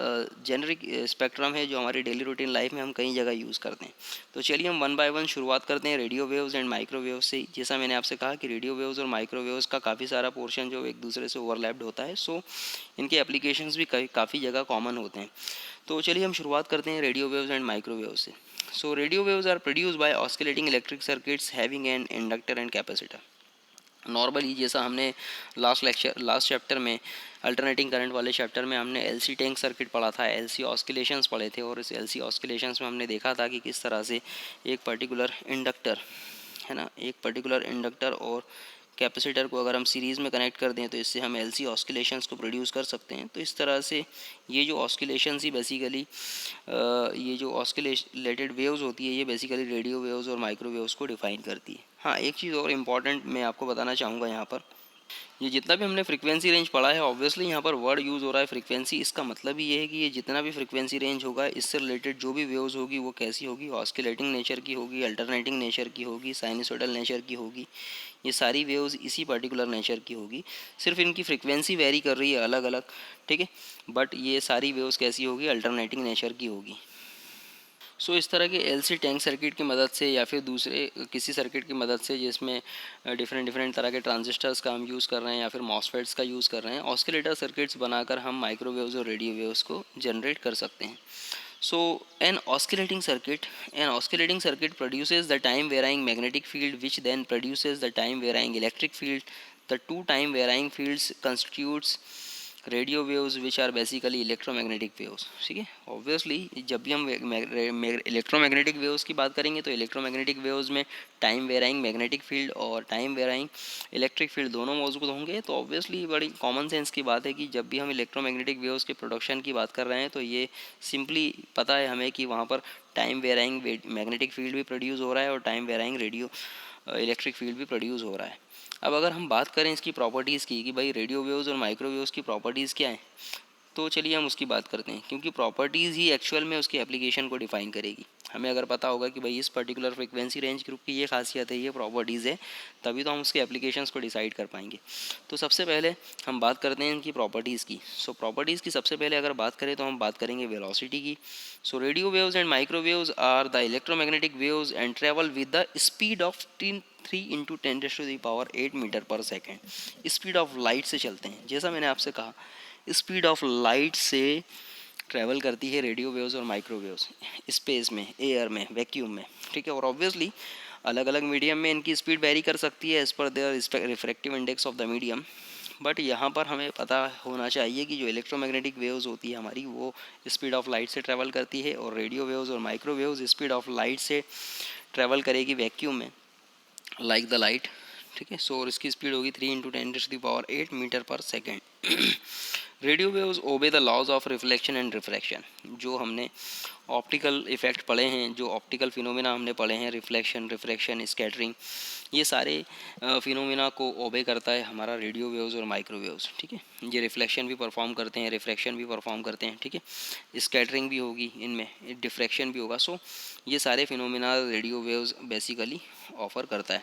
जेनरिक स्पेक्ट्रम है जो हमारी डेली रूटीन लाइफ में हम कई जगह यूज़ करते हैं. तो चलिए हम वन बाय वन शुरुआत करते हैं रेडियो वेव्स एंड माइक्रोवेव्स से. जैसा मैंने आपसे कहा कि रेडियो वेव्स और माइक्रोवेव्स का काफ़ी सारा पोर्शन जो एक दूसरे से ओवरलैप्ड होता है, सो इनके एप्लीकेशंस भी काफ़ी जगह कॉमन होते हैं. तो चलिए हम शुरुआत करते हैं रेडियो वेव्स एंड माइक्रोवेव्स से. So radio waves are produce by oscillating electric circuits having an inductor and capacitor. Normally जैसा हमने लास्ट चैप्टर में अल्टरनेटिंग करंट वाले चैप्टर में हमने एलसी टैंक सर्किट पढ़ा था, एलसी ऑस्किलेशंस पढ़े थे और इस एलसी ऑस्किलेशंस में हमने देखा था कि किस तरह से एक पर्टिकुलर इंडक्टर है ना, एक पर्टिकुलर इंडक्टर और कैपेसिटर को अगर हम सीरीज़ में कनेक्ट कर दें तो इससे हम एलसी ऑस्किलेशंस को प्रोड्यूस कर सकते हैं. तो इस तरह से ये जो ऑस्किलेशंस ही बेसिकली ये जो ऑस्किलेटेड वेव्स होती है ये बेसिकली रेडियो वेव्स और माइक्रोवेव्स को डिफाइन करती है. हाँ, एक चीज़ और इम्पॉर्टेंट मैं आपको बताना चाहूँगा यहाँ पर, ये जितना भी हमने फ्रीक्वेंसी रेंज पढ़ा है ऑब्वियसली यहाँ पर वर्ड यूज़ हो रहा है फ्रीक्वेंसी. इसका मतलब ही ये है कि ये जितना भी फ्रीक्वेंसी रेंज होगा इससे रिलेटेड जो भी वेव्स होगी वो कैसी होगी, ऑस्किलेटिंग नेचर की होगी, अल्टरनेटिंग नेचर की होगी, साइनसोइडल नेचर की होगी. ये सारी वेव्स इसी पर्टिकुलर नेचर की होगी, सिर्फ इनकी फ्रीक्वेंसी वेरी कर रही है अलग अलग. ठीक है, बट ये सारी वेव्स कैसी होगी, अल्टरनेटिंग नेचर की होगी. सो इस तरह के एलसी टैंक सर्किट की मदद से या फिर दूसरे किसी सर्किट की मदद से जिसमें डिफरेंट डिफरेंट तरह के ट्रांजिस्टर्स का हम यूज़ कर रहे हैं या फिर मॉसफेट्स का यूज़ कर रहे हैं, ऑस्किलेटर सर्किट्स बनाकर हम माइक्रोवेव्स और रेडियो वेव्स को जनरेट कर सकते हैं. So an oscillating circuit produces the time varying magnetic field which then produces the time varying electric field. The two time varying fields constitutes radio waves which are basically electromagnetic waves. ठीक है, obviously जब भी हम electromagnetic waves की बात करेंगे तो electromagnetic waves में टाइम वेराइंग मैग्नेटिक फील्ड और टाइम वेराइंग इलेक्ट्रिक फील्ड दोनों मौजूद होंगे. तो ऑब्वियसली बड़ी कॉमन सेंस की बात है कि जब भी हम इलेक्ट्रोमैग्नेटिक वेव्स के प्रोडक्शन की बात कर रहे हैं तो ये सिंपली पता है हमें कि वहाँ पर टाइम वेराइंग मैग्नेटिक फील्ड भी प्रोड्यूस हो रहा है और time varying radio electric field भी प्रोड्यूस हो रहा है. अब अगर हम बात करें इसकी प्रॉपर्टीज़ की कि भाई रेडियो वेव्स और माइक्रोवेव्स की प्रॉपर्टीज़ क्या हैं, तो चलिए हम उसकी बात करते हैं क्योंकि प्रॉपर्टीज़ ही एक्चुअल में उसकी एप्लीकेशन को डिफाइन करेगी. हमें अगर पता होगा कि भाई इस पर्टिकुलर फ्रीक्वेंसी रेंज ग्रुप की ये खासियत है, ये प्रॉपर्टीज़ है, तभी तो हम उसके एप्लीकेशंस को डिसाइड कर पाएंगे. तो सबसे पहले हम बात करते हैं इनकी प्रॉपर्टीज़ की. सो प्रॉपर्टीज़ की सबसे पहले अगर बात करें तो हम बात करेंगे वेलोसिटी की. So radio waves and microwaves are the electromagnetic waves and travel with the speed of 3 into 10⁸ metre per second. Speed of light से चलते हैं. जैसा मैंने आपसे कहा स्पीड ऑफ लाइट से ट्रैवल करती है रेडियो वेव्स और माइक्रोवेव्स स्पेस में, एयर में, वैक्यूम में. ठीक है, और ऑब्वियसली अलग अलग मीडियम में इनकी स्पीड वेरी कर सकती है as per their refractive index of the medium. But यहाँ पर हमें पता होना चाहिए कि जो इलेक्ट्रोमैग्नेटिक वेव्स होती है हमारी वो स्पीड ऑफ लाइट से ट्रैवल करती है और रेडियो वेव्स और माइक्रोवेव्स स्पीड ऑफ लाइट से ट्रैवल करेगी वैक्यूम में लाइक द लाइट. ठीक है, सो और इसकी स्पीड होगी 3 into 10⁸ metre per second. Radio waves obey the laws of reflection and refraction. जो हमने ऑप्टिकल इफ़ेक्ट पढ़े हैं, जो ऑप्टिकल फिनोमेना हमने पढ़े हैं, रिफ्लेक्शन, रिफ्रैक्शन, स्कैटरिंग, ये सारे फिनोमेना को ओबे करता है हमारा रेडियो वेव्स और माइक्रोवेव्स, ठीक है। ये रिफ्लेक्शन भी परफॉर्म करते हैं, रिफ्रैक्शन भी परफॉर्म करते हैं, ठीक है। स्कैटरिंग भी होगी इनमें, डिफ्रैक्शन भी होगा। सो ये सारे phenomena radio waves basically offer करता है।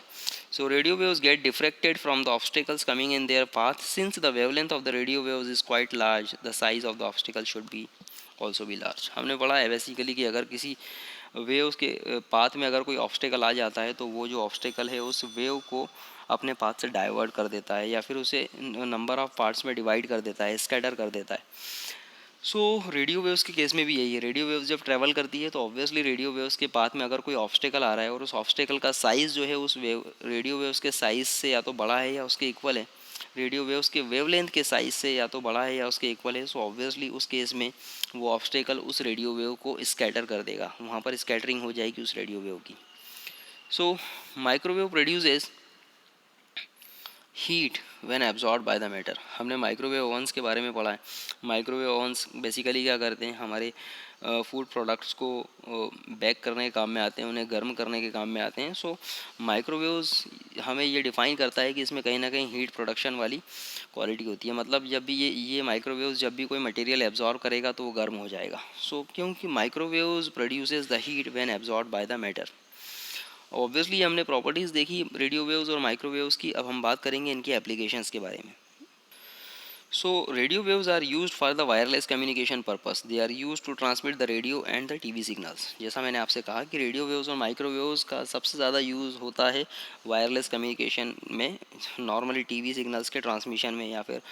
So radio waves get diffracted from the obstacles coming in their path. Since the wavelength of the radio waves is quite large, the size of the obstacle should be also भी large. हमने पढ़ा है basically कि अगर किसी wave के path में अगर कोई ऑब्स्टेकल आ जाता है तो वो जो ऑब्स्टेकल है उस वेव को अपने पाथ से डाइवर्ट कर देता है या फिर उसे नंबर ऑफ पार्ट्स में डिवाइड कर देता है, स्कैटर कर देता है। सो रेडियो वेव्स के केस में भी यही है। रेडियो वेव्स जब ट्रैवल करती है तो ऑब्वियसली रेडियो वेव्स के पाथ में अगर कोई ऑब्स्टेकल आ रहा है और उस ऑब्स्टेकल का साइज़ जो है उस रेडियो वेव्स के साइज़ से या तो बड़ा है या उसके इक्वल है, रेडियो वेव्स के वेवलेंथ के साइज़ से या तो बड़ा है या उसके इक्वल है, सो ऑब्वियसली उस केस में वो ऑब्स्टेकल उस रेडियो वेव को स्कैटर कर देगा, वहाँ पर स्कैटरिंग हो जाएगी उस रेडियो वेव की। So microwave produces heat when absorb by the matter. हमने माइक्रोवेव ओवंस के बारे में पढ़ा है। माइक्रोवेव ओवंस बेसिकली क्या करते हैं, हमारे फूड प्रोडक्ट्स को बेक करने के काम में आते हैं, उन्हें गर्म करने के काम में आते हैं। सो माइक्रोवेव्स हमें ये डिफ़ाइन करता है कि इसमें कहीं ना कहीं हीट प्रोडक्शन वाली क्वालिटी होती है। मतलब जब भी ये माइक्रोवेव्स जब भी कोई मटेरियल एब्जॉर्ब करेगा तो वो गर्म हो जाएगा। सो क्योंकि microwaves produces the heat when absorb by the matter. Obviously हमने प्रॉपर्टीज़ देखी रेडियो वेव्स और माइक्रोवेव्स की, अब हम बात करेंगे इनकी एप्लीकेशंस के बारे में। So radio waves are used for the wireless communication purpose. They are used to transmit the radio and the TV signals. जैसा मैंने आपसे कहा कि रेडियो वेव्स और माइक्रोवेव्स का सबसे ज़्यादा यूज़ होता है वायरलेस कम्युनिकेशन में, नॉर्मली टीवी सिग्नल्स के ट्रांसमिशन में या फिर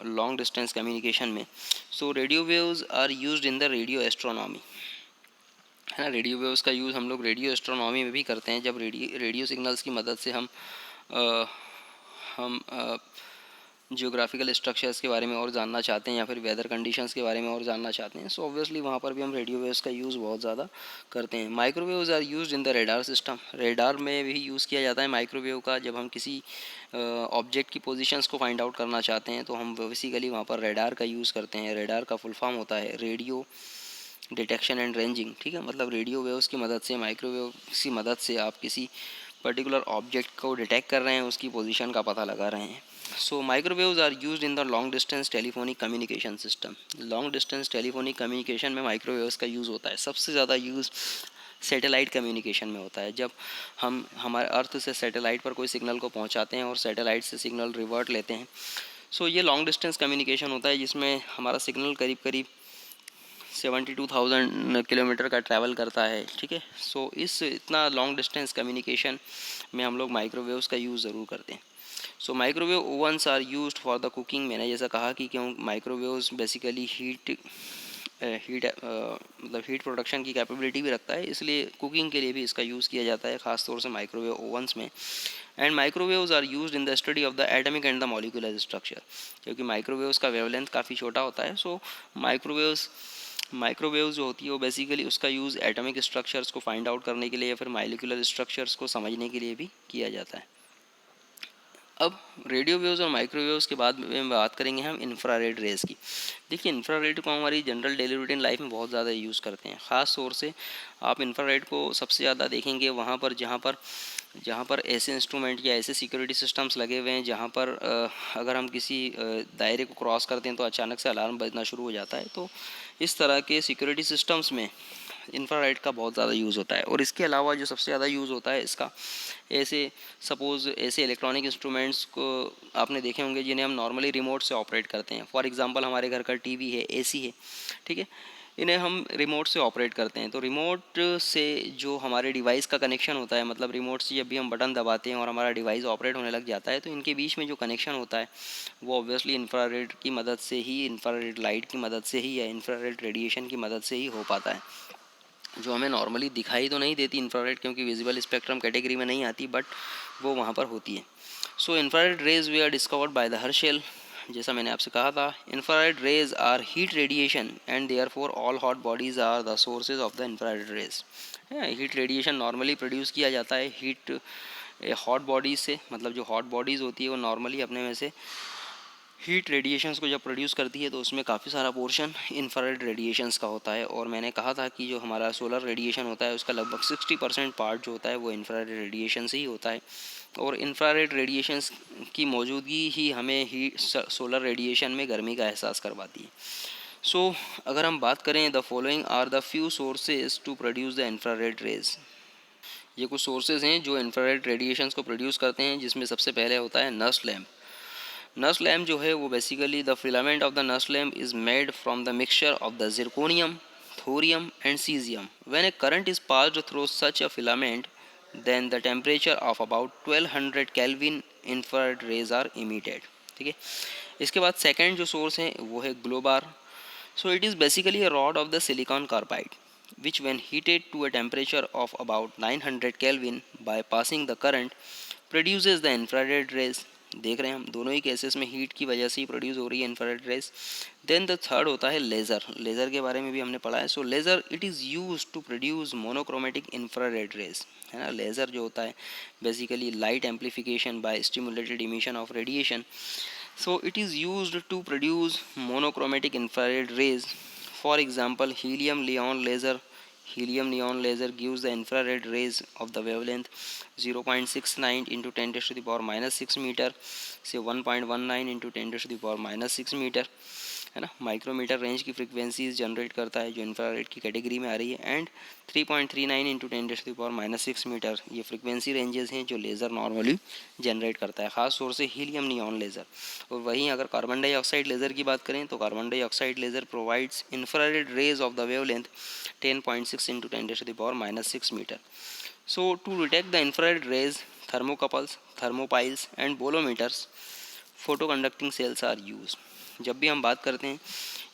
लॉन्ग डिस्टेंस कम्युनिकेशन में। So radio waves are used in the radio astronomy, है ना। रेडियो वेव्स का यूज़ हम लोग रेडियो एस्ट्रोनॉमी में भी करते हैं, जब रेडियो सिग्नल्स की मदद से हम जियोग्राफिकल स्ट्रक्चर्स के बारे में और जानना चाहते हैं या फिर वेदर कंडीशंस के बारे में और जानना चाहते हैं। सो ऑब्वियसली वहाँ पर भी हम रेडियो वेव्स का यूज़ बहुत ज़्यादा करते हैं। Microwaves are used in the radar system. Radar में भी यूज़ किया जाता है माइक्रोवेव का। जब हम किसी ऑब्जेक्ट की पोजीशंस को फाइंड आउट करना चाहते हैं तो हम बेसिकली वहाँ पर रेडार का यूज़ करते हैं। रेडार का फुल फॉर्म होता है रेडियो डिटेक्शन एंड रेंजिंग, ठीक है। मतलब रेडियो वेव्स की मदद से, माइक्रोवेव की मदद से आप किसी पर्टिकुलर ऑब्जेक्ट को डिटेक्ट कर रहे हैं, उसकी पोजीशन का पता लगा रहे हैं। So microwaves are used in the long distance telephonic communication system. Long distance telephonic communication में माइक्रोवेव्स का यूज़ होता है। सबसे ज़्यादा यूज़ सैटेलाइट कम्युनिकेशन में होता है। जब हम हमारे अर्थ से सैटेलाइट पर कोई सिग्नल को पहुंचाते हैं और सैटेलाइट से सिग्नल रिवर्ट लेते हैं, सो ये लॉन्ग डिस्टेंस कम्युनिकेशन होता है, जिसमें हमारा सिग्नल करीब करीब 72,000 किलोमीटर का ट्रैवल करता है, ठीक है। सो इस इतना लॉन्ग डिस्टेंस कम्युनिकेशन में हम लोग माइक्रोवेव्स का यूज़ ज़रूर करते हैं। So microwave ovens are used for the cooking. मैंने जैसा कहा कि क्यों माइक्रोवेव्स बेसिकली मतलब हीट प्रोडक्शन की कैपेबिलिटी भी रखता है, इसलिए कुकिंग के लिए भी इसका यूज़ किया जाता है, ख़ासतौर से माइक्रोवेव ओवन्स में। And microwaves are used in the study of the atomic and the molecular structure. क्योंकि माइक्रोवेव्स का वेवलेंथ काफ़ी छोटा होता है, सो माइक्रोवेव्स जो होती है वो बेसिकली उसका यूज़ एटॉमिक स्ट्रक्चर्स को फाइंड आउट करने के लिए या फिर मॉलिक्यूलर स्ट्रक्चर्स को समझने के लिए भी किया जाता है। अब रेडियो वेव्स और माइक्रोवेव्स के बाद में बात करेंगे हम इंफ्रारेड रेस की। देखिए इंफ्रारेड को हमारी जनरल डेली रूटीन लाइफ में बहुत ज़्यादा यूज़ करते हैं। ख़ास तौर से आप इंफ्रारेड को सबसे ज़्यादा देखेंगे वहाँ पर जहाँ पर ऐसे इंस्ट्रूमेंट या ऐसे सिक्योरिटी सिस्टम्स लगे हुए हैं जहाँ पर अगर हम किसी दायरे को क्रॉस करते हैं तो अचानक से अलार्म बजना शुरू हो जाता है। तो इस तरह के सिक्योरिटी सिस्टम्स में इंफ्रारेड का बहुत ज़्यादा यूज़ होता है। और इसके अलावा जो सबसे ज़्यादा यूज़ होता है इसका, ऐसे इलेक्ट्रॉनिक इंस्ट्रूमेंट्स को आपने देखे होंगे जिन्हें हम नॉर्मली रिमोट से ऑपरेट करते हैं। फॉर एग्जांपल हमारे घर का टीवी है, एसी है, ठीक है, इन्हें हम रिमोट से ऑपरेट करते हैं। तो रिमोट से जो हमारे डिवाइस का कनेक्शन होता है, मतलब रिमोट से जब भी हम बटन दबाते हैं और हमारा डिवाइस ऑपरेट होने लग जाता है, तो इनके बीच में जो कनेक्शन होता है वो ऑब्वियसली इंफ्रारेड की मदद से ही, इंफ्रारेड लाइट की मदद से ही या इंफ्रारेड रेडिएशन की मदद से ही हो पाता है, जो हमें नॉर्मली दिखाई तो नहीं देती इंफ्रारेड, क्योंकि विजिबल स्पेक्ट्रम कैटेगरी में नहीं आती, बट वो वहाँ पर होती है। So infrared rays way are discovered by the Herschel. जैसा मैंने आपसे कहा था, infrared rays are heat radiation and therefore all hot bodies are the sources of the infrared rays. Heat radiation normally produce किया जाता है हीट हॉट बॉडीज़ से। मतलब जो हॉट बॉडीज़ होती है वो नॉर्मली अपने में से हीट रेडिएशंस को जब प्रोड्यूस करती है तो उसमें काफ़ी सारा पोर्शन इंफ्रारेड रेडिएशंस का होता है। और मैंने कहा था कि जो हमारा सोलर रेडिएशन होता है उसका लगभग 60% पार्ट जो होता है वो इंफ्रारेड रेडिएशन से ही होता है। और इंफ्रारेड रेडिएशंस की मौजूदगी ही हमें हीट सोलर रेडिएशन में गर्मी का एहसास करवाती है। सो अगर हम बात करें, the following are the few sources to produce the infrared rays. ये कुछ सोर्सेज हैं जो इंफ्रारेड रेडिएशंस को प्रोड्यूस करते हैं, जिसमें सबसे पहले होता है नर्स लैम्प। नर्स लैम्प जो है वो basically the filament of the nurse lamp is made from the mixture of the zirconium, thorium and caesium. When A current is passed through such a filament then the temperature of about 1200 Kelvin infrared rays are emitted। ठीक है। इसके बाद second जो source है वो है globar. So it is basically a rod of the silicon carbide which when heated to a temperature of about 900 Kelvin by passing the current produces the infrared rays। देख रहे हैं हम दोनों ही केसेस में हीट की वजह से ही प्रोड्यूस हो रही है infrared rays. Then the third होता है लेज़र। लेज़र के बारे में भी हमने पढ़ा है। So laser it is use to produce monochromatic infrared rays, है ना। लेज़र जो होता है basically light amplification by stimulated emission of radiation. So it is used to produce monochromatic infrared rays. For example helium neon laser. Helium neon laser gives the infrared rays of the wavelength 0.69 into 10 to the power minus 6 meter से 1.19 into 10 to the power minus 6 meter, है ना। Micrometer range की frequencies generate करता है जो infrared की category में आ रही है। And 3.39 into 10 to the power minus 6 metre ये फ्रिक्वेंसी रेंजेस हैं जो लेज़र नॉर्मली जनरेट करता है, खास तौर से हीलियम नियॉन लेज़र। और वहीं अगर कार्बन डाइऑक्साइड लेज़र की बात करें तो carbon dioxide laser provides infrared rays of the wavelength 10.6 into 10 to the power minus 6 metre. So to detect the infrared rays thermocouples, thermopiles and bolometers, photo conducting cells are use. जब भी हम बात करते हैं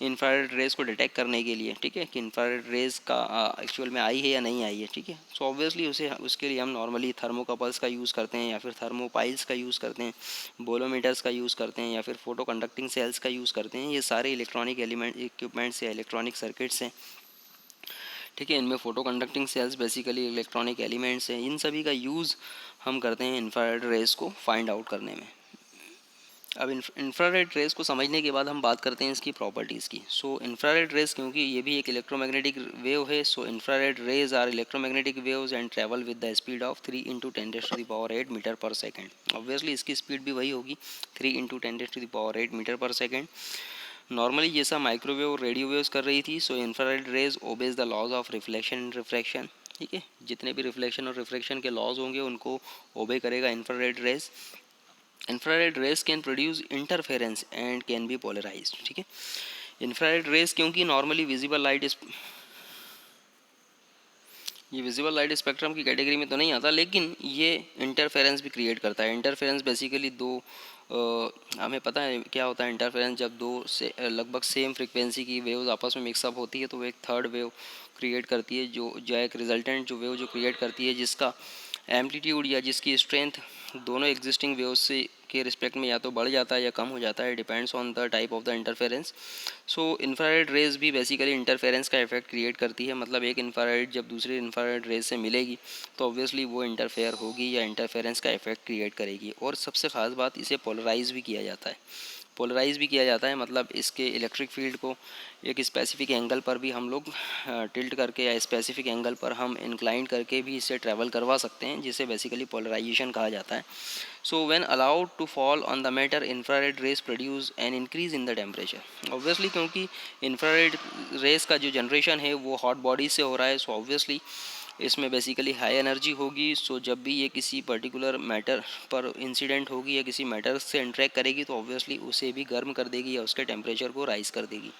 इंफ्रारेड रेज को detect करने के लिए, ठीक है, कि इंफ्रारेड रेज का एक्चुअल में आई है या नहीं आई है, ठीक है, सो ऑब्वियसली उसके लिए हम नॉर्मली थर्मोकपल्स का यूज़ करते हैं या फिर थर्मोपाइल्स का यूज़ करते हैं, बोलोमीटर्स का यूज़ करते हैं या फिर फोटो कंडक्टिंग सेल्स का यूज़ करते हैं। ये सारे इलेक्ट्रॉनिक एलिमेंट इक्विपमेंट्स या इलेक्ट्रॉनिक सर्किट्स हैं, ठीक है। इनमें photo conducting sales basically electronic elements हैं। इन सभी का यूज़ हम करते हैं इंफ्रारेड रेज को फाइंड आउट करने में। अब इंफ्रारेड रेज को समझने के बाद हम बात करते हैं इसकी प्रॉपर्टीज़ की। सो इंफ्रारेड रेज क्योंकि ये भी एक इलेक्ट्रोमैग्नेटिक वेव है, so infrared rays are electromagnetic waves and travel with the speed of 3 into 10 to the power 8 metre per second. Obviously इसकी स्पीड भी वही होगी 3 into 10 to the power 8 metre per second. Normally जैसा microwave और radio waves कर रही थी, so infrared rays obeys the laws of reflection and refraction, ठीक है। जितने भी रिफ्लेक्शन और रिफ्रैक्शन के लॉज होंगे उनको ओबे करेगा infrared rays. Infrared rays can produce interference and can be polarised, ठीक है। इंफ्रारेड रेज क्योंकि नॉर्मली विजिबल लाइट ये विजिबल लाइट स्पेक्ट्रम की कैटेगरी में तो नहीं आता, लेकिन ये इंटरफेरेंस भी क्रिएट करता है। इंटरफेरेंस बेसिकली हमें पता है क्या होता है इंटरफेरेंस। जब दो से लगभग सेम फ्रिक्वेंसी की वेव्स आपस में मिक्सअप होती है तो वो एक थर्ड वेव क्रिएट करती है, जो एक रिजल्टेंट जो वेव जो क्रिएट करती है, जिसका एम्पलीट्यूड या जिसकी स्ट्रेंथ दोनों एग्जिस्टिंग वेव्स से के रिस्पेक्ट में या तो बढ़ जाता है या कम हो जाता है, depends on the type of the interference. So infrared raise भी बेसिकली इंटरफेरेंस का इफेक्ट क्रिएट करती है। मतलब एक इंफ्रारेड जब दूसरी इंफ्रारेड रेज से मिलेगी तो ऑब्वियसली वो इंटरफेयर होगी या इंटरफेरेंस का इफेक्ट क्रिएट करेगी। और सबसे ख़ास बात, इसे पोलराइज भी किया जाता है। पोलराइज भी किया जाता है मतलब इसके इलेक्ट्रिक फील्ड को एक स्पेसिफिक एंगल पर भी हम लोग टिल्ट करके या स्पेसिफिक एंगल पर हम इंक्लाइन करके भी इसे ट्रैवल करवा सकते हैं, जिसे बेसिकली पोलराइजेशन कहा जाता है। So when allowed to fall on the matter, infrared rays produce an increase in the temperature. Obviously क्योंकि इंफ्रारेड रेज का जो जनरेशन है वो हॉट बॉडी से हो रहा है, सो ऑब्वियसली इसमें बेसिकली हाई एनर्जी होगी। सो जब भी ये किसी पर्टिकुलर मैटर पर इंसिडेंट होगी या किसी मैटर से इंटरेक्ट करेगी तो ऑब्वियसली उसे भी गर्म कर देगी या उसके टेम्परेचर को राइज कर देगी।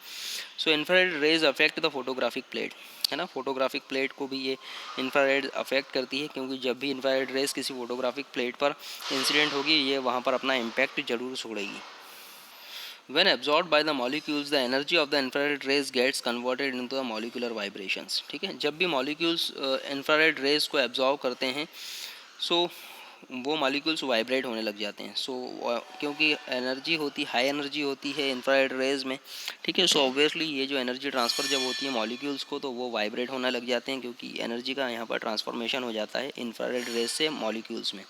So infrared rays affect the photographic plate, है ना। फोटोग्राफिक प्लेट को भी ये इंफ्रारेड अफेक्ट करती है, क्योंकि जब भी इंफ्रारेड रेज किसी फोटोग्राफिक प्लेट पर इंसिडेंट होगी ये वहाँ पर अपना इम्पैक्ट जरूर छोड़ेगी। When absorbed by the molecules, the energy of the infrared rays gets converted into the molecular vibrations, ठीक है। जब भी molecules infrared rays को absorb करते हैं, so वो मॉलिक्यूल्स वाइब्रेट होने लग जाते हैं। सो क्योंकि एनर्जी होती हाई एनर्जी होती है इंफ्रारेड रेज में, ठीक है। सो ऑब्वियसली ये जो एनर्जी ट्रांसफ़र जब होती है मॉलिक्यूल्स को, तो वो वाइब्रेट होने लग जाते हैं, क्योंकि एनर्जी का यहाँ पर ट्रांसफॉर्मेशन हो जाता है इंफ्रारेड रेज से मॉलिक्यूल्स में।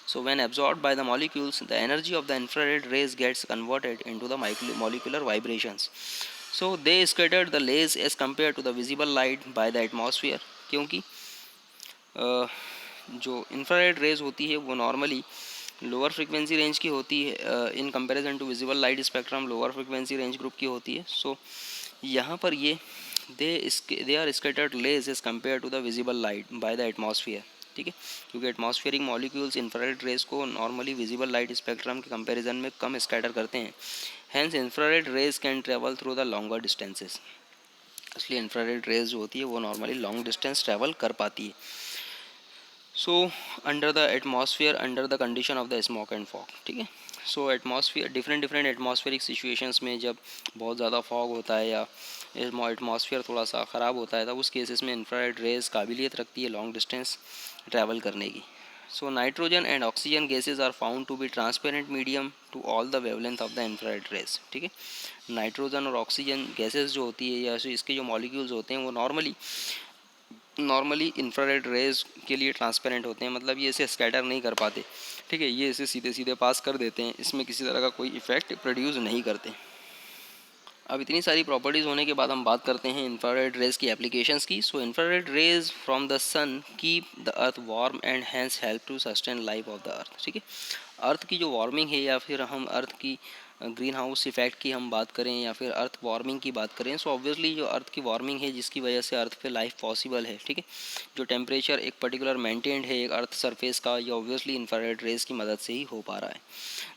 So when absorbed by the molecules, the energy of the infrared rays gets converted into the molecular vibrations. So they scattered the rays as compared to the visible light by the atmosphere. क्योंकि जो infrared rays होती है वो normally lower frequency range की होती है in comparison to visible light spectrum lower frequency range group की होती है। सो यहाँ पर ये they are scattered rays as compare to the visible light by the atmosphere, ठीक है। क्योंकि एटमॉस्फेरिक मॉलिक्यूल्स इंफ्रारेड रेज को नॉर्मली विजिबल लाइट स्पेक्ट्रम के कंपैरिजन में कम स्कैटर करते हैं। Hence infrared rays can travel through the longer distances. इसलिए इंफ्रारेड रेज जो होती है वो नॉर्मली लॉन्ग डिस्टेंस ट्रैवल कर पाती है। So under the atmosphere under the condition of the smoke and fog, ठीक है। सो एटमॉस्फेयर डिफरेंट एटमॉस्फेरिक सिचुएशंस में जब बहुत ज़्यादा फॉग होता है या एटमॉस्फेयर थोड़ा सा ख़राब होता है, तब उस केसेस में इंफ्रारेड रेज काबिलियत रखती है लॉन्ग डिस्टेंस ट्रैवल करने की। So nitrogen and oxygen gases are found to be transparent medium to all the wavelength of the infrared rays, ठीक है। नाइट्रोजन और ऑक्सीजन गैसेज जो होती है या इसके जो मॉलिक्यूल्स होते हैं वो नॉर्मली इंफ्रारेड रेज के लिए ट्रांसपेरेंट होते हैं, मतलब ये इसे स्कैटर नहीं कर पाते, ठीक है। ये इसे सीधे सीधे पास कर देते हैं, इसमें किसी तरह का कोई इफेक्ट प्रोड्यूस नहीं करते। अब इतनी सारी प्रॉपर्टीज़ होने के बाद हम बात करते हैं इंफ्रारेड रेज की एप्लीकेशंस की। So infrared rays from the sun keep the earth warm and hence help to sustain life of the earth, ठीक है। अर्थ की जो वार्मिंग है या फिर हम अर्थ की ग्रीन हाउस इफेक्ट की हम बात करें या फिर अर्थ वार्मिंग की बात करें, सो ऑब्वियसली जो अर्थ की वार्मिंग है जिसकी वजह से अर्थ पे लाइफ पॉसिबल है, ठीक है। जो टेम्परेचर एक पर्टिकुलर मेंटेन्ड है एक अर्थ सरफेस का, ये ऑब्वियसली इंफ्रारेड रेज की मदद से ही हो पा रहा है।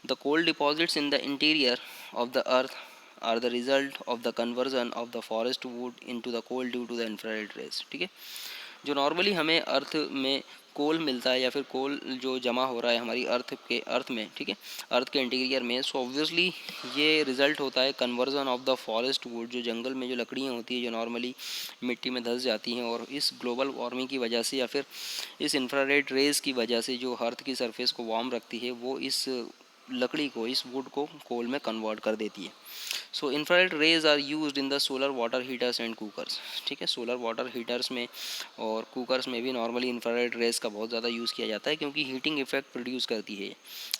The cold deposits in the interior of the earth are the result of the conversion of the forest wood into the coal due to the infrared rays, ठीक है। जो नॉर्मली हमें अर्थ में कोल मिलता है या फिर कोल जो जमा हो रहा है हमारी अर्थ में, ठीक है, अर्थ के इंटीरियर में, सो ऑब्वियसली ये रिजल्ट होता है conversion of the forest would, जो जंगल में जो लकड़ियाँ होती है जो नॉर्मली मिट्टी में धंस जाती हैं, और इस ग्लोबल वार्मिंग की वजह से या फिर इस इंफ्रारेड रेज की वजह से जो अर्थ की सरफेस को वार्म रखती है वो इस लकड़ी को इस वुड को कोल में कन्वर्ट कर देती है। So infrared rays are used in the solar water heaters and cookers, ठीक है। सोलर वाटर हीटर्स में और कुकर्स में भी नॉर्मली इंफ्रारेड रेज का बहुत ज़्यादा यूज़ किया जाता है, क्योंकि हीटिंग इफेक्ट प्रोड्यूस करती है।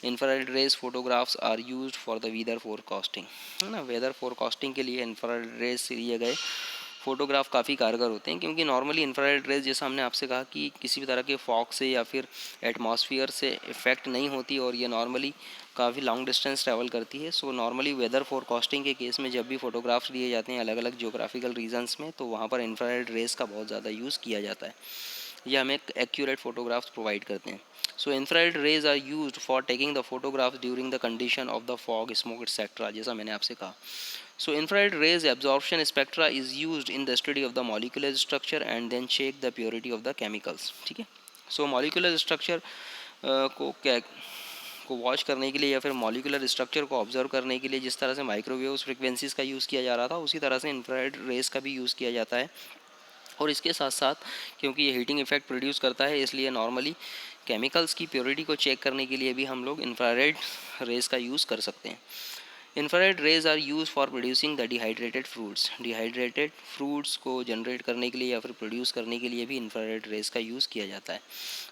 Infrared rays photographs are used for the weather forecasting, है ना। वेदर फोरकास्टिंग के लिए इंफ्रारेड रेज से लिए गए फ़ोटोग्राफ काफ़ी कारगर होते हैं, क्योंकि नॉर्मली इंफ्रारेड रेज जैसा हमने आपसे कहा कि किसी भी तरह के फॉग से या फिर एटमॉस्फेयर से इफ़ेक्ट नहीं होती और ये नॉर्मली काफ़ी लॉन्ग डिस्टेंस ट्रैवल करती है। सो नॉर्मली वेदर फोरकास्टिंग के केस में जब भी फ़ोटोग्राफ्स लिए जाते हैं अलग अलग जियोग्राफिकल रीजन्स में, तो वहाँ पर इंफ्रारेड रेज का बहुत ज़्यादा यूज़ किया जाता है। ये हमें एक्यूरेट फोटोग्राफ्स प्रोवाइड करते हैं। So infrared rays are used for taking the photographs during the condition of the fog smoke etcetera, जैसा मैंने आपसे कहा। So infrared rays absorption spectra is used in the study of the molecular structure and then check the purity of the chemicals, ठीक है। सो molecular structure को watch करने के लिए या फिर मॉलिकुलर स्ट्रक्चर को ऑब्जर्व करने के लिए जिस तरह से माइक्रोवेव्स फ्रिक्वेंसीज़ का यूज़ किया जा रहा था, उसी तरह से इंफ्रारेड रेज का भी यूज़ किया जाता है। और इसके साथ साथ क्योंकि ये हीटिंग इफेक्ट प्रोड्यूस करता है, इसलिए नॉर्मली केमिकल्स की प्योरिटी को चेक करने के लिए भी हम लोग इंफ्रारेड रेज का यूज़ कर सकते हैं। Infrared rays are use for producing the dehydrated fruits, dehydrated fruits को जनरेट करने के लिए या फिर प्रोड्यूस करने के लिए भी इंफ्रारेड रेज का यूज़ किया जाता है।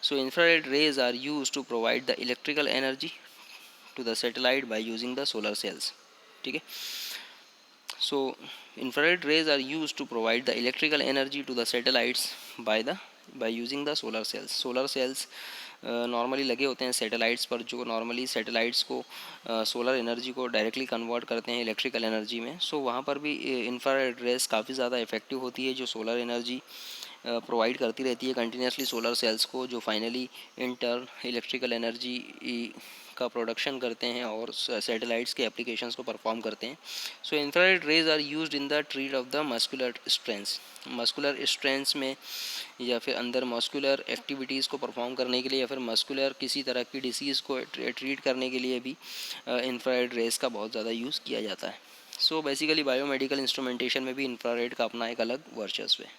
So infrared rays are use to provide the electrical energy to the satellite by using the solar cells, ठीक है। So infrared rays are used to provide the electrical energy to the satellites by using the solar cells. Solar cells normally लगे होते हैं satellites पर, जो normally satellites को solar energy को directly convert करते हैं इलेक्ट्रिकल एनर्जी में। सो वहाँ पर भी इंफ्रारेड रेज काफ़ी ज़्यादा इफेक्टिव होती है, जो सोलर एनर्जी प्रोवाइड करती रहती है कंटिन्यूसली सोलर सेल्स को, जो finally in turn electrical energy का प्रोडक्शन करते हैं और सैटेलाइट्स के एप्लीकेशंस को परफॉर्म करते हैं। So infrared rays are used in the treat of the muscular strengths, muscular strengths में या फिर अंदर मस्कुलर एक्टिविटीज़ को परफॉर्म करने के लिए या फिर मस्कुलर किसी तरह की डिसीज़ को ट्रीट करने के लिए भी इंफ्रारेड रेज का बहुत ज़्यादा यूज़ किया जाता है। सो बेसिकली बायोमेडिकल इंस्ट्रूमेंटेशन में भी इंफ्रारेड का अपना एक अलग वर्चस्व है।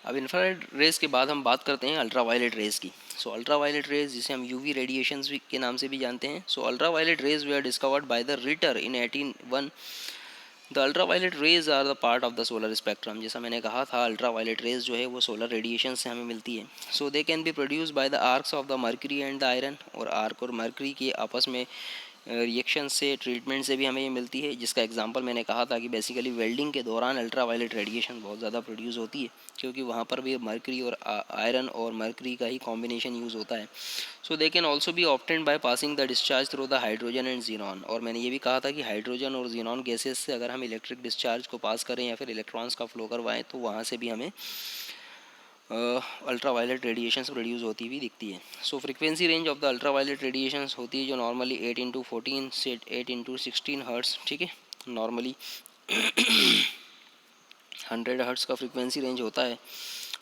अब इंफ्रारेड रेज के बाद हम बात करते हैं अल्ट्रा वायलेट रेज की। सो अल्ट्रा वायलेट रेज, जिसे हम यूवी रेडिएशंस के नाम से भी जानते हैं। So ultra violet rays way are discovered by the Ritter in 1801। The ultra violet rays are the part of the solar spectrum. जैसा मैंने कहा था, अल्ट्रा वायलेट रेज जो है वो सोलर रेडिएशन से हमें मिलती है। So they can be produce by the arcs of the mercury and the iron, और आर्क और मर्करी के आपस में रिएक्शन से, ट्रीटमेंट से भी हमें ये मिलती है। जिसका एग्जांपल मैंने कहा था कि बेसिकली वेल्डिंग के दौरान अल्ट्रा वायलेट रेडिएशन बहुत ज़्यादा प्रोड्यूस होती है, क्योंकि वहाँ पर भी मर्करी और आयरन और मर्करी का ही कॉम्बिनेशन यूज़ होता है। So they can also be obtained by passing the discharge through the hydrogen and xenon. और मैंने ये भी कहा था कि हाइड्रोजन और जीनॉन गैसेस से अगर हम इलेक्ट्रिक डिस्चार्ज को पास करें या फिर इलेक्ट्रॉन्स का फ्लो करवाएं, तो वहाँ से भी हमें अल्ट्रा वायलेट रेडिएशंस प्रोड्यूस होती हुई दिखती है। So frequency range of the ultra violet radiations होती है जो नॉर्मली 8 × 14 से 8 × 16 हर्ट्स, ठीक है। नॉर्मली 100 हर्ट्स का फ्रीक्वेंसी रेंज होता है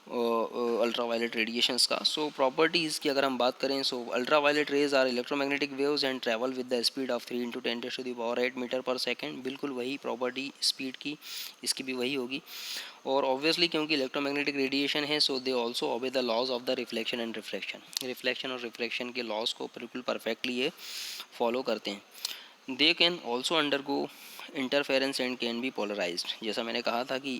अल्ट्रा वायलेट रेडिएशंस का। सो प्रॉपर्टीज़ की अगर हम बात करें, so ultra violet rays are electromagnetic waves and travel with the speed of 3 × 10⁻⁸ metre per second. बिल्कुल वही प्रॉपर्टी स्पीड की, इसकी भी वही होगी। और ऑब्वियसली क्योंकि इलेक्ट्रोमैग्नेटिक रेडिएशन है, so they also obey the laws of the reflection and reflection और रिफ्रैक्शन के लॉज को बिल्कुल परफेक्टली ये फॉलो करते हैं। They can also undergo interference and can be polarised. जैसा मैंने कहा था कि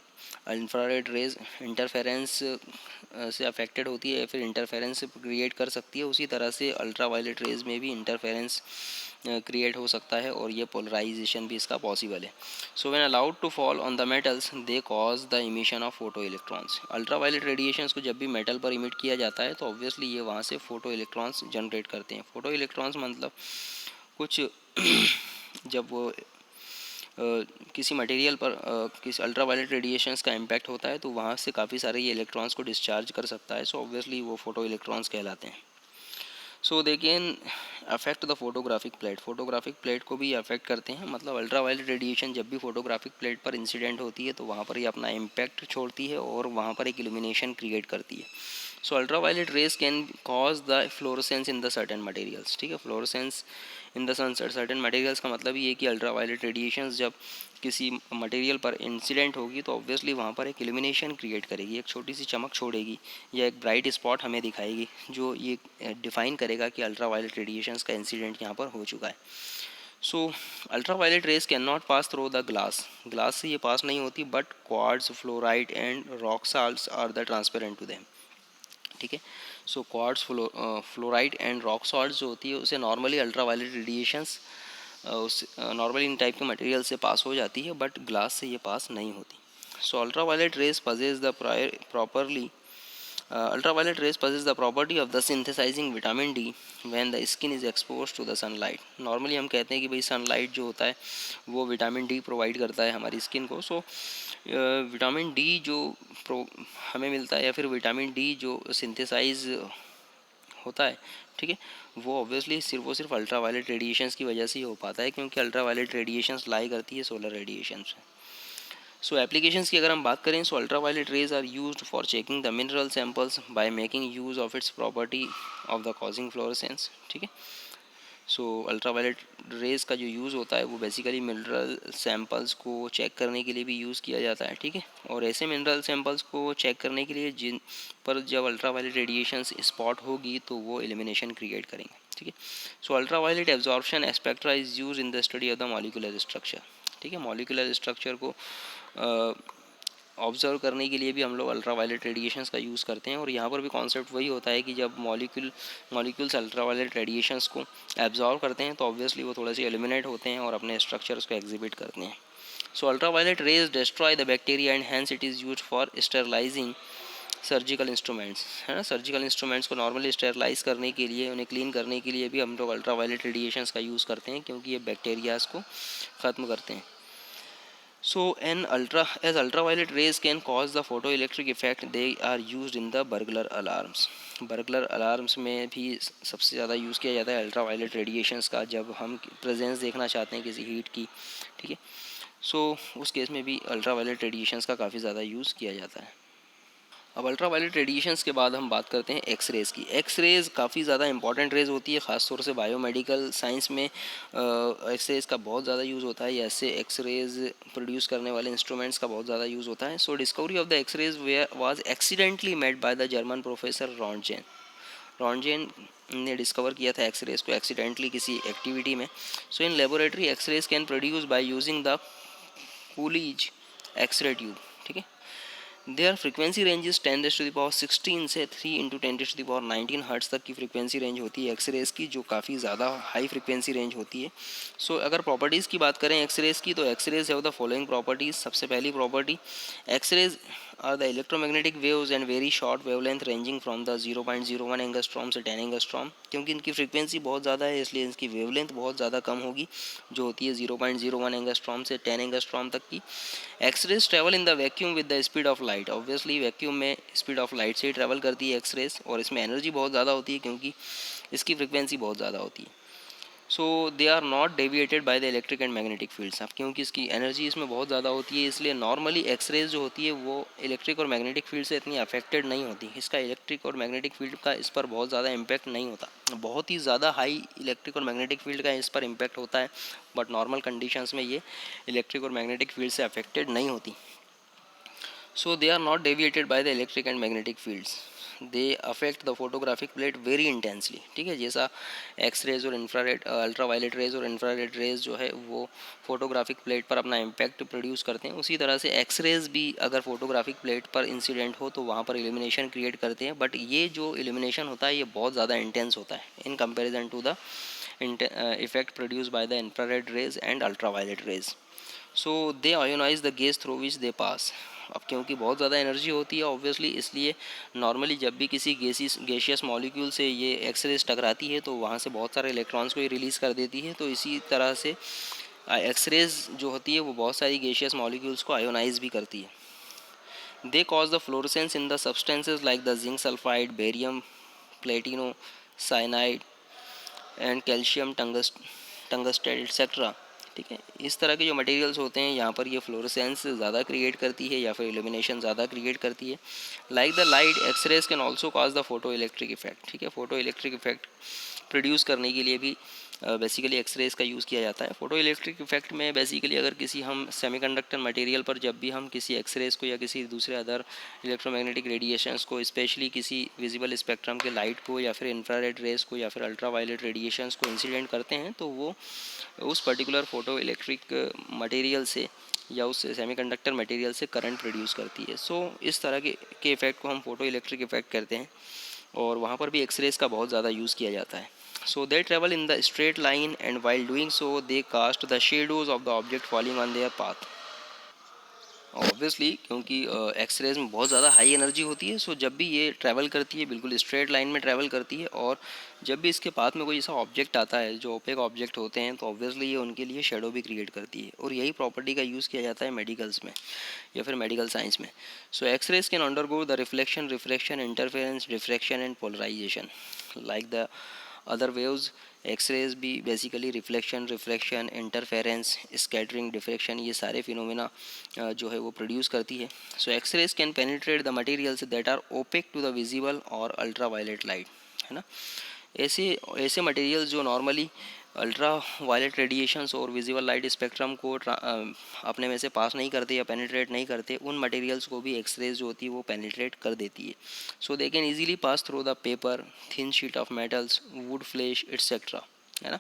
इंफ्रारेड रेज इंटरफेरेंस से अफेक्टेड होती है या फिर इंटरफेरेंस क्रिएट कर सकती है, उसी तरह से अल्ट्रा वायलेट रेज में भी इंटरफेरेंस क्रिएट हो सकता है और ये पोलराइजेशन भी इसका पॉसिबल है। So when allowed to fall on the metals they cause the emission of photoelectrons. Ultra violet radiations को जब भी मेटल पर इमिट किया जाता है तो ऑब्वियसली ये वहाँ से फोटो इलेक्ट्रॉन्स जनरेट करते हैं। फोटो इलेक्ट्रॉन्स मतलब कुछ जब वो किसी मटेरियल पर किसी अल्ट्रा वायलेट रेडिएशंस का इम्पैक्ट होता है तो वहाँ से काफ़ी सारे ये इलेक्ट्रॉन्स को डिस्चार्ज कर सकता है। सो ऑब्वियसली वो फोटो इलेक्ट्रॉन्स कहलाते हैं। So they can affect the photographic plate को भी अफेक्ट करते हैं। मतलब अल्ट्रा वायलेट रेडिएशन जब भी फोटोग्राफिक प्लेट पर इंसिडेंट होती है तो वहाँ पर ये अपना इम्पैक्ट छोड़ती है और वहाँ पर एक इल्यूमिनेशन क्रिएट करती है। So ultra violet rays can cause the fluorescence in the certain materials, ठीक है। Fluorescence in the sun, certain materials का मतलब ये कि अल्ट्रा वायलेट रेडिएशंस जब किसी मटेरियल पर इंसिडेंट होगी तो ऑब्वियसली वहाँ पर एक इल्यूमिनेशन क्रिएट करेगी, एक छोटी सी चमक छोड़ेगी या एक ब्राइट स्पॉट हमें दिखाएगी, जो ये डिफाइन करेगा कि अल्ट्रा वायलेट रेडिएशंस का इंसिडेंट यहाँ पर हो चुका है। So ultra violet rays can not pass through the glass से ये पास नहीं होती, but quartz, fluoride and rock salts are the transparent to them, ठीक है। So quartz, fluoride and rock salt जो होती है उसे नॉर्मली अल्ट्रा वायलेट रेडिएशंस उस नॉर्मली इन टाइप के मटेरियल से पास हो जाती है, बट ग्लास से ये पास नहीं होती। So ultra violet rays possess the properly ultraviolet rays possess the property of the synthesizing vitamin D when the skin is exposed to the sunlight। Normally हम कहते हैं कि भाई सनलाइट जो होता है वो विटामिन डी प्रोवाइड करता है हमारी स्किन को। सो विटामिन डी जो हमें मिलता है या फिर विटामिन डी जो सिंथेसाइज होता है, ठीक है, वो ऑब्वियसली सिर्फ अल्ट्रा वायलेट रेडिएशंस की वजह से ही हो पाता है, क्योंकि अल्ट्रा वायलेट रेडिएशंस लाई करती है सोलर रेडिएशन से। सो एप्लीकेशंस की अगर हम बात करें, so ultra violet rays are used for checking the mineral samples by making use of its property of the causing fluorescence, ठीक है। सो अल्ट्रा वायलेट रेज का जो यूज़ होता है वो बेसिकली मिनरल सैंपल्स को चेक करने के लिए भी यूज़ किया जाता है, ठीक है। और ऐसे मिनरल सैंपल्स को चेक करने के लिए जिन पर जब अल्ट्रा वायलेट रेडिएशंस स्पॉट होगी तो वो एलिमिनेशन क्रिएट करेंगे, ठीक है। So ultra violet absorption spectra is use in the study of the molecular structure, ठीक है। मॉलिक्यूलर स्ट्रक्चर को ऑब्जर्व करने के लिए भी हम लोग अल्ट्रा वायलेट रेडिएशंस का यूज़ करते हैं। और यहाँ पर भी कॉन्सेप्ट वही होता है कि जब मॉलिक्यूल्स अल्ट्रा वायलेट रेडिएशंस को एब्जॉर्व करते हैं तो ऑब्वियसली वो थोड़े से एलिमिनेट होते हैं और अपने स्ट्रक्चर्स को एग्जिबिट करते हैं। So ultra violet rays destroy the bacteria and hence it is use for sterilising surgical instruments, है ना। सर्जिकल इंस्ट्रूमेंट्स को नॉर्मली स्टेरलाइज करने के लिए, उन्हें क्लीन करने के लिए भी हम लोग अल्ट्रा वायलेट रेडिएशंस का यूज़ करते हैं, क्योंकि ये बैक्टीरियाज को ख़त्म करते हैं। So as ultraviolet rays can cause the photoelectric effect, they are used in the burglar alarms। burglar alarms में भी सबसे ज़्यादा यूज़ किया जाता है अल्ट्रावायलेट रेडिएशंस का, जब हम प्रेजेंस देखना चाहते हैं किसी हीट की, ठीक है। सो उस केस में भी अल्ट्रावायलेट रेडिएशंस का काफ़ी ज़्यादा यूज़ किया जाता है। अब अल्ट्रा वायलेट रेडिएशंस के बाद हम बात करते हैं एक्स रेज़ की। एक्स रेज़ काफ़ी ज़्यादा इंपॉर्टेंट रेज़ होती है, ख़ासतौर से बायोमेडिकल साइंस में एक्स रेज़ का बहुत ज़्यादा यूज़ होता है, या ऐसे एक्स रेज़ प्रोड्यूस करने वाले इंस्ट्रूमेंट्स का बहुत ज़्यादा यूज़ होता है। So discovery of the X rays was accidentally made by the German professor Roentgen. Roentgen ने डिस्कवर किया था एक्स रेज़ को एक्सीडेंटली किसी एक्टिविटी में। So in laboratory X rays can produce by using the Coolidge X ray tube, ठीक है। There frequency range is 10⁻16 से 3 × 10⁻19 hertz तक की फ्रीक्वेंसी रेंज होती है एक्स रेज़ की, जो काफ़ी ज़्यादा हाई फ्रीक्वेंसी रेंज होती है। सो अगर प्रॉपर्टीज़ की बात करें एक्स रेज़ की, तो X rays have the following properties. सबसे पहली property, X rays are the electromagnetic waves and very short wavelength ranging from the 0.01 angstrom से 10 एंगस्ट्रॉम। क्योंकि इनकी फ्रीक्वेंसी बहुत ज़्यादा है, इसलिए इसकी वेवलेंथ बहुत ज़्यादा कम होगी, जो होती है 0.01 एंगस्ट्रॉम से 10 एंगस्ट्रॉम तक की। X rays travel in the vacuum with the speed of light. Obviously vacuum में स्पीड ऑफ लाइट से ही ट्रैवल करती है एक्सरेज, और इसमें एनर्जी बहुत ज़्यादा होती है क्योंकि इसकी फ्रिक्वेंसी बहुत ज़्यादा होती है। So they are not deviated by the electric and magnetic fields. अब क्योंकि इसकी एनर्जी इसमें बहुत ज़्यादा होती है, इसलिए नॉर्मली एक्सरेज जो होती है वो इलेक्ट्रिक और मैग्नेटिक फील्ड से इतनी अफेक्टेड नहीं होती। इसका इलेक्ट्रिक और मैग्नेटिक फील्ड का इस पर बहुत ज़्यादा इम्पैक्ट नहीं होता। बहुत ही ज़्यादा हाई इलेक्ट्रिक और मैग्नेटिक फील्ड का इस पर इम्पैक्ट होता है, बट नॉर्मल कंडीशंस में ये इलेक्ट्रिक और मैग्नेटिक फील्ड से अफेक्टेड नहीं होती। So they are not deviated by the electric and magnetic fields. They affect the photographic plate very intensely, ठीक है। जैसा एक्स रेज और इंफ्रारेड अल्ट्रा वायलेट रेज और इंफ्रारेड रेज जो है वो फोटोग्राफिक प्लेट पर अपना इम्पैक्ट प्रोड्यूस करते हैं, उसी तरह से एक्स रेज भी अगर फोटोग्राफिक प्लेट पर इंसिडेंट हो तो वहाँ पर इल्यूमिनेशन क्रिएट करते हैं। बट ये जो इल्यूमिनेशन होता है ये बहुत ज़्यादा इंटेंस होता है in comparison to the effect produce by the infrared rays and ultra violet rays. So they ionise the gas through which they pass. अब क्योंकि बहुत ज़्यादा एनर्जी होती है ऑब्वियसली, इसलिए नॉर्मली जब भी किसी गैसियस मॉलिक्यूल से ये एक्स रेज टकराती है तो वहाँ से बहुत सारे इलेक्ट्रॉन्स को ये रिलीज़ कर देती है। तो इसी तरह से एक्स रेज जो होती है वो बहुत सारी गैसियस मॉलिक्यूल्स को आयोनाइज भी करती है। They cause the fluorescence in the substances like the zinc sulphide, barium, platinocyanide and calcium tungstate etcetera, ठीक है। इस तरह के जो मटेरियल्स होते हैं यहाँ पर ये फ्लोरेसेंस ज़्यादा क्रिएट करती है या फिर इल्यूमिनेशन ज़्यादा क्रिएट करती है। Like the light x rays can also cause the photo electric effect, ठीक है। फोटो इलेक्ट्रिक इफेक्ट प्रोड्यूस करने के लिए भी बेसिकली एक्स रेज का यूज़ किया जाता है। फोटो इलेक्ट्रिक इफेक्ट में बेसिकली अगर किसी हम सेमीकंडक्टर मटेरियल पर जब भी हम किसी एक्स रेज को या किसी दूसरे अदर इलेक्ट्रोमैग्नेटिक रेडिएशंस को, स्पेशली किसी विजिबल स्पेक्ट्रम के लाइट को या फिर इंफ्रारेड रेज को या फिर अल्ट्रा वायलेट रेडिएशंस को इंसिडेंट करते हैं, तो वो उस पर्टिकुलर फोटो इलेक्ट्रिक मटेरियल से या उस सेमीकंडक्टर मटेरियल से करंट प्रोड्यूस करती है। सो इस तरह के इफेक्ट को हम फोटो इलेक्ट्रिक इफेक्ट कहते हैं, और वहाँ पर भी एक्स रेज का बहुत ज़्यादा यूज़ किया जाता है। So they travel in the straight line and while doing so they cast the shadows of the object falling on their path. Obviously क्योंकि एक्स रेज में बहुत ज़्यादा हाई एनर्जी होती है, सो जब भी ये ट्रैवल करती है बिल्कुल स्ट्रेट लाइन में ट्रैवल करती है, और जब भी इसके पाथ में कोई ऐसा ऑब्जेक्ट आता है जो ओपेक ऑब्जेक्ट होते हैं तो ऑब्वियसली ये उनके लिए शेडो भी क्रिएट करती है, और यही प्रॉपर्टी का यूज़ किया जाता है मेडिकल्स में या फिर मेडिकल साइंस में। So X rays can undergo the reflection, refraction, interference, diffraction and polarisation like the other waves. X rays भी basically reflection, refraction, interference, scattering, diffraction, ये सारे फिनोमेना जो है वो प्रोड्यूस करती है। So X rays can penetrate the materials that are opaque to the visible और ultra violet light, है ना। ऐसे ऐसे मटेरियल्स जो नॉर्मली अल्ट्रा वायलेट रेडिएशंस और विजिबल लाइट स्पेक्ट्रम को अपने में से पास नहीं करते या पेनिट्रेट नहीं करते, उन मटेरियल्स को भी एक्स रेज जो होती है वो पेनिट्रेट कर देती है। So they can easily pass through the paper, thin sheet of metals, wood, flesh etcetera, है ना।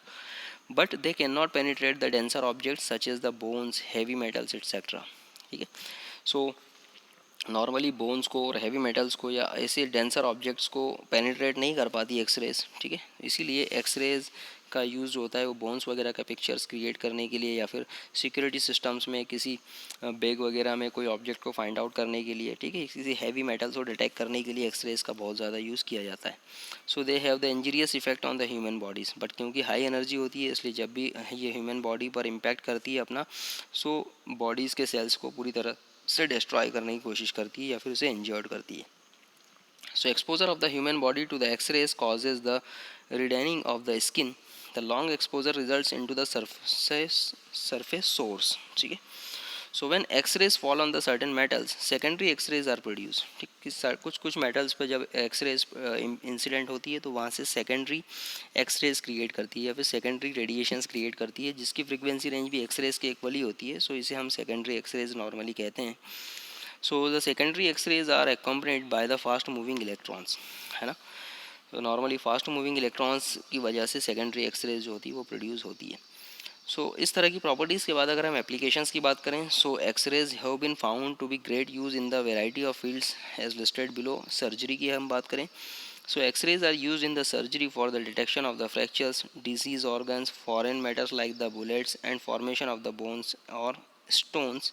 But they can not penetrate the denser object such as the bones, heavy metals etcetera, ठीक है। So normally bones को और heavy metals को या ऐसे denser objects को पेनिट्रेट नहीं कर पाती एक्स रेज, ठीक है। इसीलिए एक्स रेज का यूज़ जो होता है वो बोन्स वगैरह का पिक्चर्स क्रिएट करने के लिए या फिर सिक्योरिटी सिस्टम्स में किसी बैग वगैरह में कोई ऑब्जेक्ट को फाइंड आउट करने के लिए, ठीक है, किसी हैवी मेटल्स को डिटेक्ट करने के लिए एक्स रेज का बहुत ज़्यादा यूज़ किया जाता है। So they have the injurious effect on the human bodies, but क्योंकि हाई एनर्जी होती है इसलिए जब भी ये ह्यूमन बॉडी पर इम्पैक्ट करती है अपना, सो बॉडीज़ के सेल्स को पूरी तरह से डिस्ट्रॉय करने की कोशिश करती है या फिर उसे इंजर्ड करती है। So exposure of the human body to the X rays causes the reddening of the skin. The long exposure results into the surface sores, ठीक है। So when X rays fall on the certain metals secondary X rays are produce. ठीक, कुछ कुछ metals पे जब X-rays incident होती है तो वहाँ से सेकेंडरी एक्सरेज क्रिएट करती है या फिर सेकेंडरी रेडिएशंस क्रिएट करती है जिसकी फ्रीक्वेंसी रेंज भी एक्सरेज के इक्वली होती है। सो इसे हम सेकेंडरी एक्सरेज नॉर्मली कहते हैं। So the secondary X rays are accompanied by the fast moving electrons, है ना। तो नॉर्मली फास्ट मूविंग इलेक्ट्रॉन्स की वजह से सेकेंडरी एक्सरेज जो होती है वो प्रोड्यूस होती है। इस तरह की प्रॉपर्टीज़ के बाद अगर हम एप्लीकेशंस की बात करें, X rays have been found to be great use in the variety of fields as listed below. Surgery की हम बात करें, X rays are use in the surgery for the detection of the fractures, diseases organs, foreign matters like the bullets and formation of the bones और stones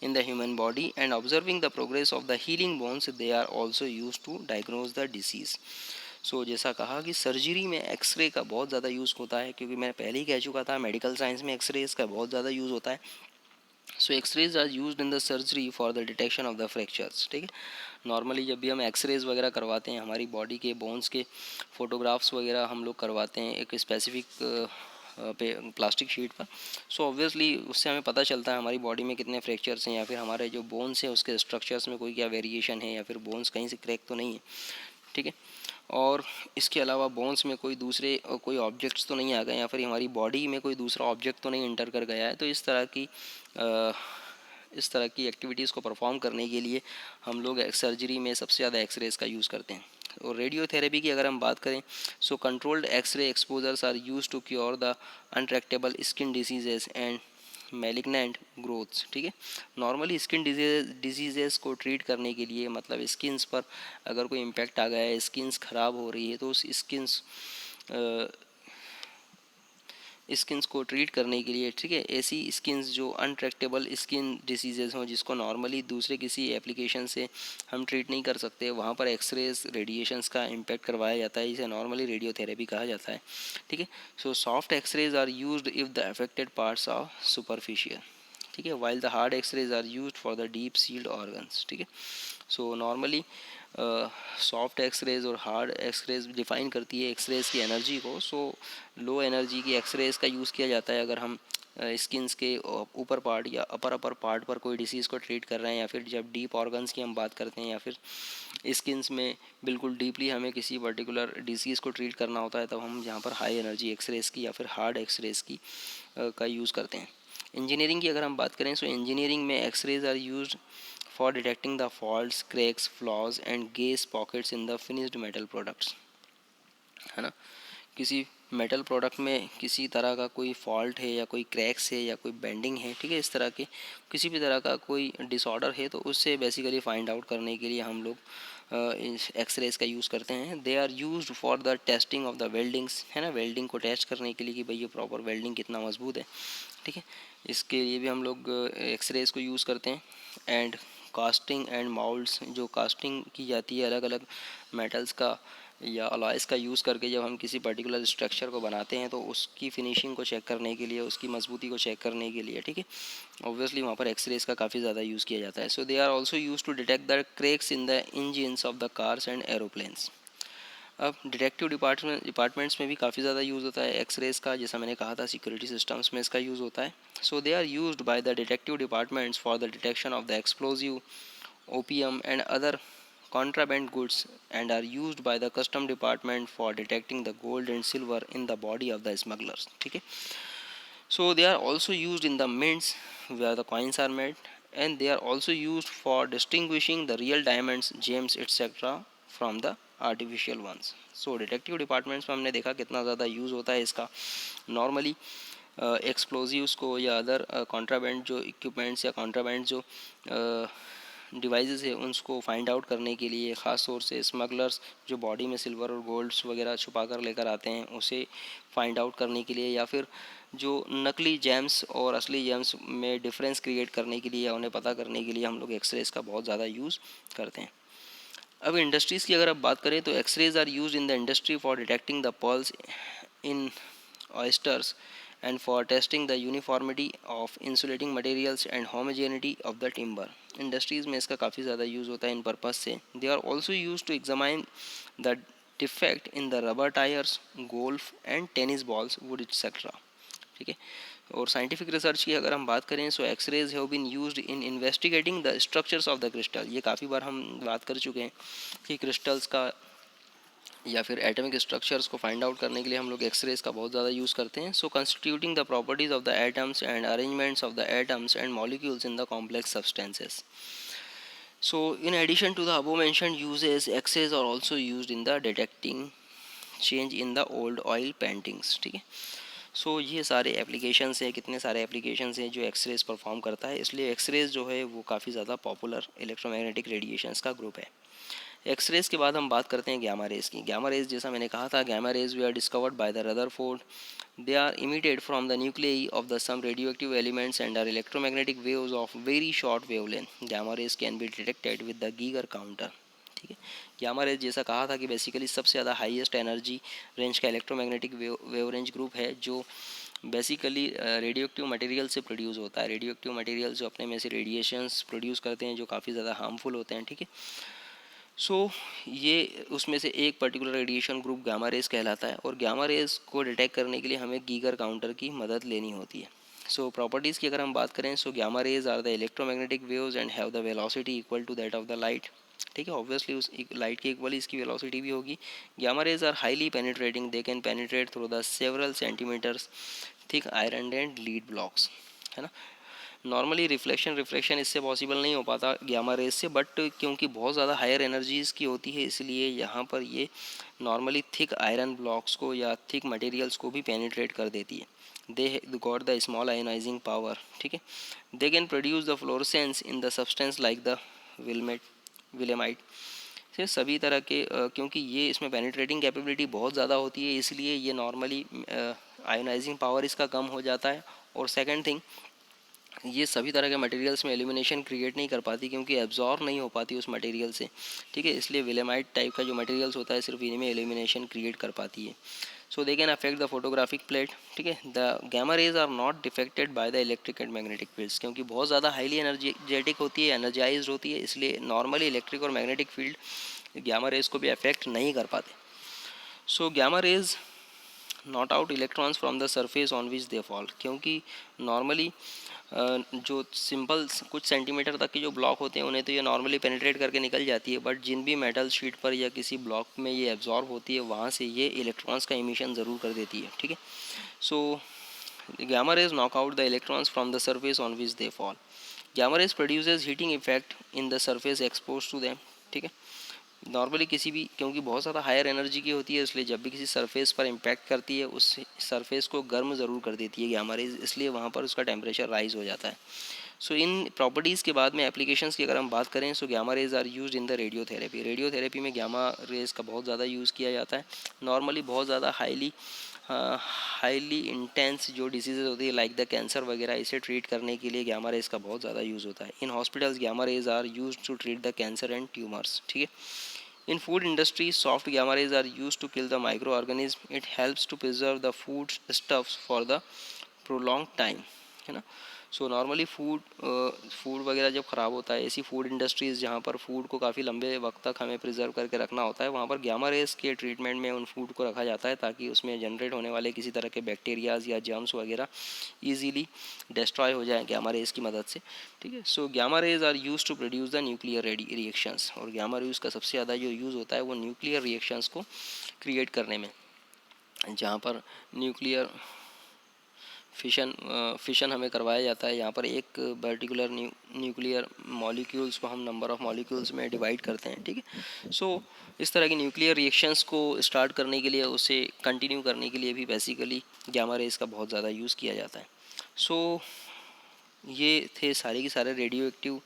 in the human body, and observing the progress of the healing bones, they are also used to diagnose the disease. जैसा कहा कि surgery में x ray का बहुत ज़्यादा use होता है, क्योंकि मैं पहले ही कह चुका था मेडिकल साइंस में एक्सरेज का बहुत ज़्यादा यूज़ होता है। X rays are used in the surgery for the detection of the fractures. ठीक है, नॉर्मली जब भी हम एक्सरेज वगैरह करवाते हैं हमारी बॉडी के बोन्स के फोटोग्राफ्स वगैरह हम लोग करवाते हैं एक स्पेसिफिक पे प्लास्टिक शीट पर। ऑब्वियसली उससे हमें पता चलता है हमारी बॉडी में कितने फ्रैक्चर्स हैं या फिर हमारे जो बोन्स हैं उसके स्ट्रक्चर्स में कोई क्या वेरिएशन है या फिर बोन्स कहीं से क्रैक तो नहीं है। ठीक है, और इसके अलावा बोन्स में कोई ऑब्जेक्ट्स तो नहीं आ गए या फिर हमारी बॉडी में कोई दूसरा ऑब्जेक्ट तो नहीं इंटर कर गया है। तो इस तरह की एक्टिविटीज़ को परफॉर्म करने के लिए हम लोग सर्जरी में सबसे ज़्यादा एक्सरेज का यूज़ करते हैं। और रेडियोथेरेपी की अगर हम बात करें, controlled X ray exposures are use to cure the untractable skin diseases and malignant growths. ठीक है, नॉर्मली स्किन डिजीजेस को ट्रीट करने के लिए, मतलब स्किन्स पर अगर कोई इम्पैक्ट आ गया है, स्किन्स ख़राब हो रही है, तो उस स्किन्स को ट्रीट करने के लिए, ठीक है, ऐसी स्किन्स जो अनट्रैक्टेबल स्किन डिसीजेज हों जिसको नॉर्मली दूसरे किसी एप्लीकेशन से हम ट्रीट नहीं कर सकते, वहाँ पर एक्सरेज रेडिएशंस का इम्पैक्ट करवाया जाता है। इसे नॉर्मली रेडियोथेरेपी कहा जाता है। ठीक है, soft X rays are used if the affected parts are superficial. ठीक है, while the hard X rays are used for the deep seated organs. ठीक है, नॉर्मली सॉफ्ट एक्सरेज और हार्ड एक्सरेज डिफाइन करती है एक्सरेज की एनर्जी को। लो एनर्जी की एक्सरेज का यूज़ किया जाता है अगर हम स्किन्स के ऊपर पार्ट या अपर पार्ट पर कोई डिसीज़ को ट्रीट कर रहे हैं, या फिर जब डीप ऑर्गन्स की हम बात करते हैं, या फिर स्किन्स में बिल्कुल डीपली हमें किसी पर्टिकुलर डिसीज़ को ट्रीट करना होता है, तब हम यहाँ पर हाई एनर्जी एक्सरेज की या फिर हार्ड एक्सरेज की का यूज़ करते हैं। इंजीनियरिंग की अगर हम बात करें, इंजीनियरिंग में X rays are used for detecting the faults, cracks, flaws and gaze pockets in the finished metal products, है ना। किसी मेटल प्रोडक्ट में किसी तरह का कोई फॉल्ट है या कोई क्रैक्स है या कोई बेंडिंग है, ठीक है, इस तरह के किसी भी तरह का कोई डिसऑर्डर है, तो उससे बेसिकली फाइंड आउट करने के लिए हम लोग एक्सरेज का यूज़ करते हैं। They are used for the testing of the weldings, है ना, वेल्डिंग को टेस्ट करने के लिए कि भाई ये प्रॉपर वेल्डिंग कितना मजबूत है। ठीक है, इसके लिए भी हम लोग एक्सरेज को यूज़ करते हैं। एंड कास्टिंग एंड माउल्ड्स, जो कास्टिंग की जाती है अलग अलग मेटल्स का या अलॉयस का यूज़ करके, जब हम किसी पर्टिकुलर स्ट्रक्चर को बनाते हैं तो उसकी फिनिशिंग को चेक करने के लिए, उसकी मजबूती को चेक करने के लिए, ठीक है, ऑब्वियसली वहाँ पर एक्सरेज का काफ़ी ज़्यादा यूज़ किया जाता है। They are also use to detect the cracks in the engines of the cars and aeroplanes. अब डिटेक्टिव डिपार्टमेंट्स में भी काफ़ी ज़्यादा यूज़ होता है एक्सरेज का, जैसा मैंने कहा था सिक्योरिटी सिस्टम्स में इसका यूज़ होता है। They are used by the detective departments for the detection of the explosive, opium and other contraband goods, and are used by the custom department for detecting the gold and silver in the body of the smugglers। ठीक है, they are also used in the mints where the coins are made, and they are also used for distinguishing the real diamonds, gems etc. from the artificial ones। Detective departments में हमने देखा कितना ज़्यादा use होता है इसका। Normally explosives को या अदर कॉन्ट्राबैंड जो इक्विपमेंट्स या कॉन्ट्राबैंड जो डिवाइसेस है उनको फाइंड आउट करने के लिए, ख़ास तौर से स्मगलर्स जो बॉडी में सिल्वर और गोल्ड्स वगैरह छुपा कर लेकर आते हैं उसे फाइंड आउट करने के लिए, या फिर जो नकली जेम्स और असली जेम्स में डिफरेंस क्रिएट करने के लिए या उन्हें पता करने के लिए हम लोग एक्सरेज का बहुत ज़्यादा यूज़ करते हैं। अब इंडस्ट्रीज़ की अगर आप बात करें तो X rays are use in the industry for detecting the pearls in oysters and for testing the uniformity of insulating materials and homogeneity of the timber। Industries में इसका काफ़ी ज़्यादा यूज़ होता है इन पर्पज़ से। They are also use to examine the defect in the rubber tyres, golf and tennis balls, wood etcetera. ठीक है, और साइंटिफिक रिसर्च की अगर हम बात करें, so X-rays have been used in investigating the structures of the crystal. ये काफ़ी बार हम बात कर चुके हैं कि क्रिस्टल्स का या फिर एटमिक स्ट्रक्चर्स को फाइंड आउट करने के लिए हम लोग एक्सरेज का बहुत ज़्यादा यूज़ करते हैं। So constituting the properties of the atoms and arrangements of the atoms and molecules in the complex substances. So in addition to the above mentioned uses, X-rays are also used in the detecting change in the old oil paintings। ठीक है, so ये सारे applications हैं, कितने सारे applications हैं जो X-rays perform करता है, इसलिए एक्सरेज जो है वो काफ़ी ज़्यादा पॉपुलर इलेक्ट्रोमैग्नेटिक रेडिएशंस का ग्रुप है। एक्सरेज के बाद हम बात करते हैं गैमा रेज की। गैमा रेज जैसा मैंने कहा था, gamma rays we are discovered by the Rutherford. They are emitted from the nuclei of the some radioactive elements and are electromagnetic waves of very short wavelength. Gamma rays can be detected with the Geiger counter। ठीक है, gamma raise जैसा कहा था कि basically सबसे ज़्यादा highest energy range का electromagnetic wave range group है जो बेसिकली रेडियो एक्टिव मटेरियल से प्रोड्यूस होता है। रेडियो एक्टिव मटेरियल जो अपने में से रेडिएशंस प्रोड्यूस करते हैं जो काफ़ी ज़्यादा हार्मफुल होते हैं। ठीक है, सो ये उसमें से एक particular radiation group gamma rays कहलाता है और गामा रेज को डिटेक्ट करने के लिए हमें गीगर काउंटर की मदद लेनी होती है। सो प्रॉपर्टीज़ की अगर हम बात करें, so gamma rays are the electromagnetic waves and have the velocity equal to that of the light. ठीक है, ऑब्वियसली उस लाइट की इक्वली इसकी वेलोसिटी भी होगी। Gamma rays are highly penetrating, they can penetrate through the several centimetres thick iron and lead blocks, है ना। Normally reflection इससे पॉसिबल नहीं हो पाता गामा रेज से, बट क्योंकि बहुत ज़्यादा हायर एनर्जीज़ की होती है इसलिए यहाँ पर ये नॉर्मली थिक आयरन ब्लॉक्स को या थिक मटेरियल्स को भी पेनिट्रेट कर देती है। They got the small ionising power. ठीक है, they can produce the fluorescence in the substance like the willemite से सभी तरह के क्योंकि ये इसमें पेनिट्रेटिंग कैपेबिलिटी बहुत ज़्यादा होती है इसलिए ये नॉर्मली आयोनाइजिंग पावर इसका कम हो जाता है। और सेकंड थिंग, ये सभी तरह के मटेरियल्स में एल्यूमिनेशन क्रिएट नहीं कर पाती क्योंकि एब्जॉर्ब नहीं हो पाती उस मटेरियल से। ठीक है, इसलिए विलेमाइट टाइप का जो मटेरियल्स होता है सिर्फ इनमें एल्यूमिनेशन क्रिएट कर पाती है। So they can affect the photographic plate. ठीक है, the gamma rays are not deflected by the electric and magnetic fields क्योंकि बहुत ज़्यादा हाईली एनर्जेटिक होती है, एनर्जाइज होती है, इसलिए नॉर्मली इलेक्ट्रिक और मैग्नेटिक फील्ड गैमा रेज को भी अफेक्ट नहीं कर पाते। So gamma rays knock out electrons from the surface on which they fall क्योंकि नॉर्मली जो सिंपल कुछ सेंटीमीटर तक के जो ब्लॉक होते हैं उन्हें तो ये नॉर्मली पेनिट्रेट करके निकल जाती है, बट जिन भी मेटल शीट पर या किसी ब्लॉक में ये एब्जॉर्ब होती है वहाँ से ये इलेक्ट्रॉन्स का इमिशन ज़रूर कर देती है। ठीक है, so gamma rays knock out the electrons from the surface on which they fall. Gamma rays produces heating effect in the surface expose to them. ठीक है, नॉर्मली किसी भी क्योंकि बहुत ज़्यादा हायर एनर्जी की होती है इसलिए जब भी किसी सरफेस पर इम्पैक्ट करती है उस सरफेस को गर्म ज़रूर कर देती है गामा रेज, इसलिए वहाँ पर उसका टेम्परेचर राइज हो जाता है। सो इन प्रॉपर्टीज़ के बाद में एप्लीकेशंस की अगर हम बात करें, so gamma rays are used in the radiotherapy. Radiotherapy में गामा रेज का बहुत ज़्यादा यूज़ किया जाता है। नॉर्मली बहुत ज़्यादा हाईली इंटेंस जो डिसीजेज होती है लाइक द कैंसर वगैरह, इसे ट्रीट करने के लिए गामा रेज का बहुत ज़्यादा यूज़ होता है। In hospitals gamma rays are use to treat the cancer and tumours. ठीक है, in food industry, soft gamma rays are used to kill the microorganism. It helps to preserve the food stuffs for the prolonged time, है ना। So normally food वगैरह जब ख़राब होता है, ऐसी फूड इंडस्ट्रीज़ जहाँ पर फूड को काफ़ी लंबे वक्त तक हमें प्रिजर्व करके रखना होता है वहाँ पर गामा रेज के ट्रीटमेंट में उन फूड को रखा जाता है ताकि उसमें जनरेट होने वाले किसी तरह के बैक्टीरियाज या जर्म्स वगैरह ईजीली डिस्ट्रॉय हो जाए गामा रेज की मदद से। ठीक है, so gamma rays are use to produce the nuclear reactions और गामा रेज का सबसे ज़्यादा जो यूज़ होता है वो न्यूक्लियर रिएक्शंस को क्रिएट करने में, जहाँ पर न्यूक्लियर फिशन हमें करवाया जाता है। यहाँ पर एक पर्टिकुलर न्यूक्लियर मॉलिक्यूल्स को हम नंबर ऑफ़ मॉलिक्यूल्स में डिवाइड करते हैं। ठीक है, सो इस तरह की न्यूक्लियर रिएक्शंस को स्टार्ट करने के लिए, उसे कंटिन्यू करने के लिए भी बेसिकली गामा रेज का बहुत ज़्यादा यूज़ किया जाता है। सो ये थे सारे के सारे रेडियो एक्टिव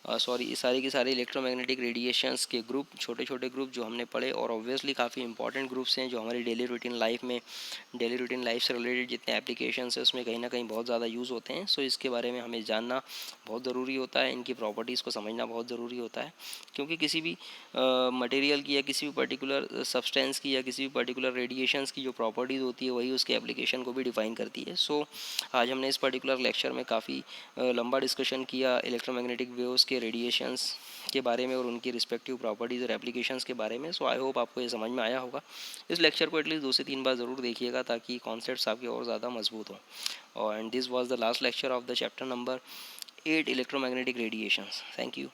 सारे के सारे इलेक्ट्रोमैग्नेटिक रेडिएशंस के ग्रुप, छोटे छोटे ग्रुप जो हमने पढ़े और ऑब्वियसली काफ़ी इंपॉर्टेंट ग्रुप्स हैं जो हमारी डेली रूटीन लाइफ से रिलेटेड जितने एप्लीकेशंस हैं उसमें कहीं ना कहीं बहुत ज़्यादा यूज़ होते हैं। सो इसके बारे में हमें जानना बहुत ज़रूरी होता है, इनकी प्रॉपर्टीज़ को समझना बहुत ज़रूरी होता है क्योंकि किसी भी मटेरियल की या किसी भी पर्टिकुलर सब्सटेंस की या किसी भी पर्टिकुलर रेडिएशंस की जो प्रॉपर्टीज़ होती है वही उसके एप्लीकेशन को भी डिफ़ाइन करती है। सो आज हमने इस पर्टिकुलर लेक्चर में काफ़ी लंबा डिस्कशन किया इलेक्ट्रोमैग्नेटिक वेव्स के के रेडिएशंस के बारे में और उनकी रिस्पेक्टिव प्रॉपर्टीज़ और एप्लीकेशंस के बारे में। सो आई होप आपको ये समझ में आया होगा। इस लेक्चर को एटलीस्ट 2 से 3 बार ज़रूर देखिएगा ताकि कॉन्सेप्ट्स आपके और ज़्यादा मजबूत हों। और and this was the last lecture of the chapter number 8 electromagnetic radiations. Thank you.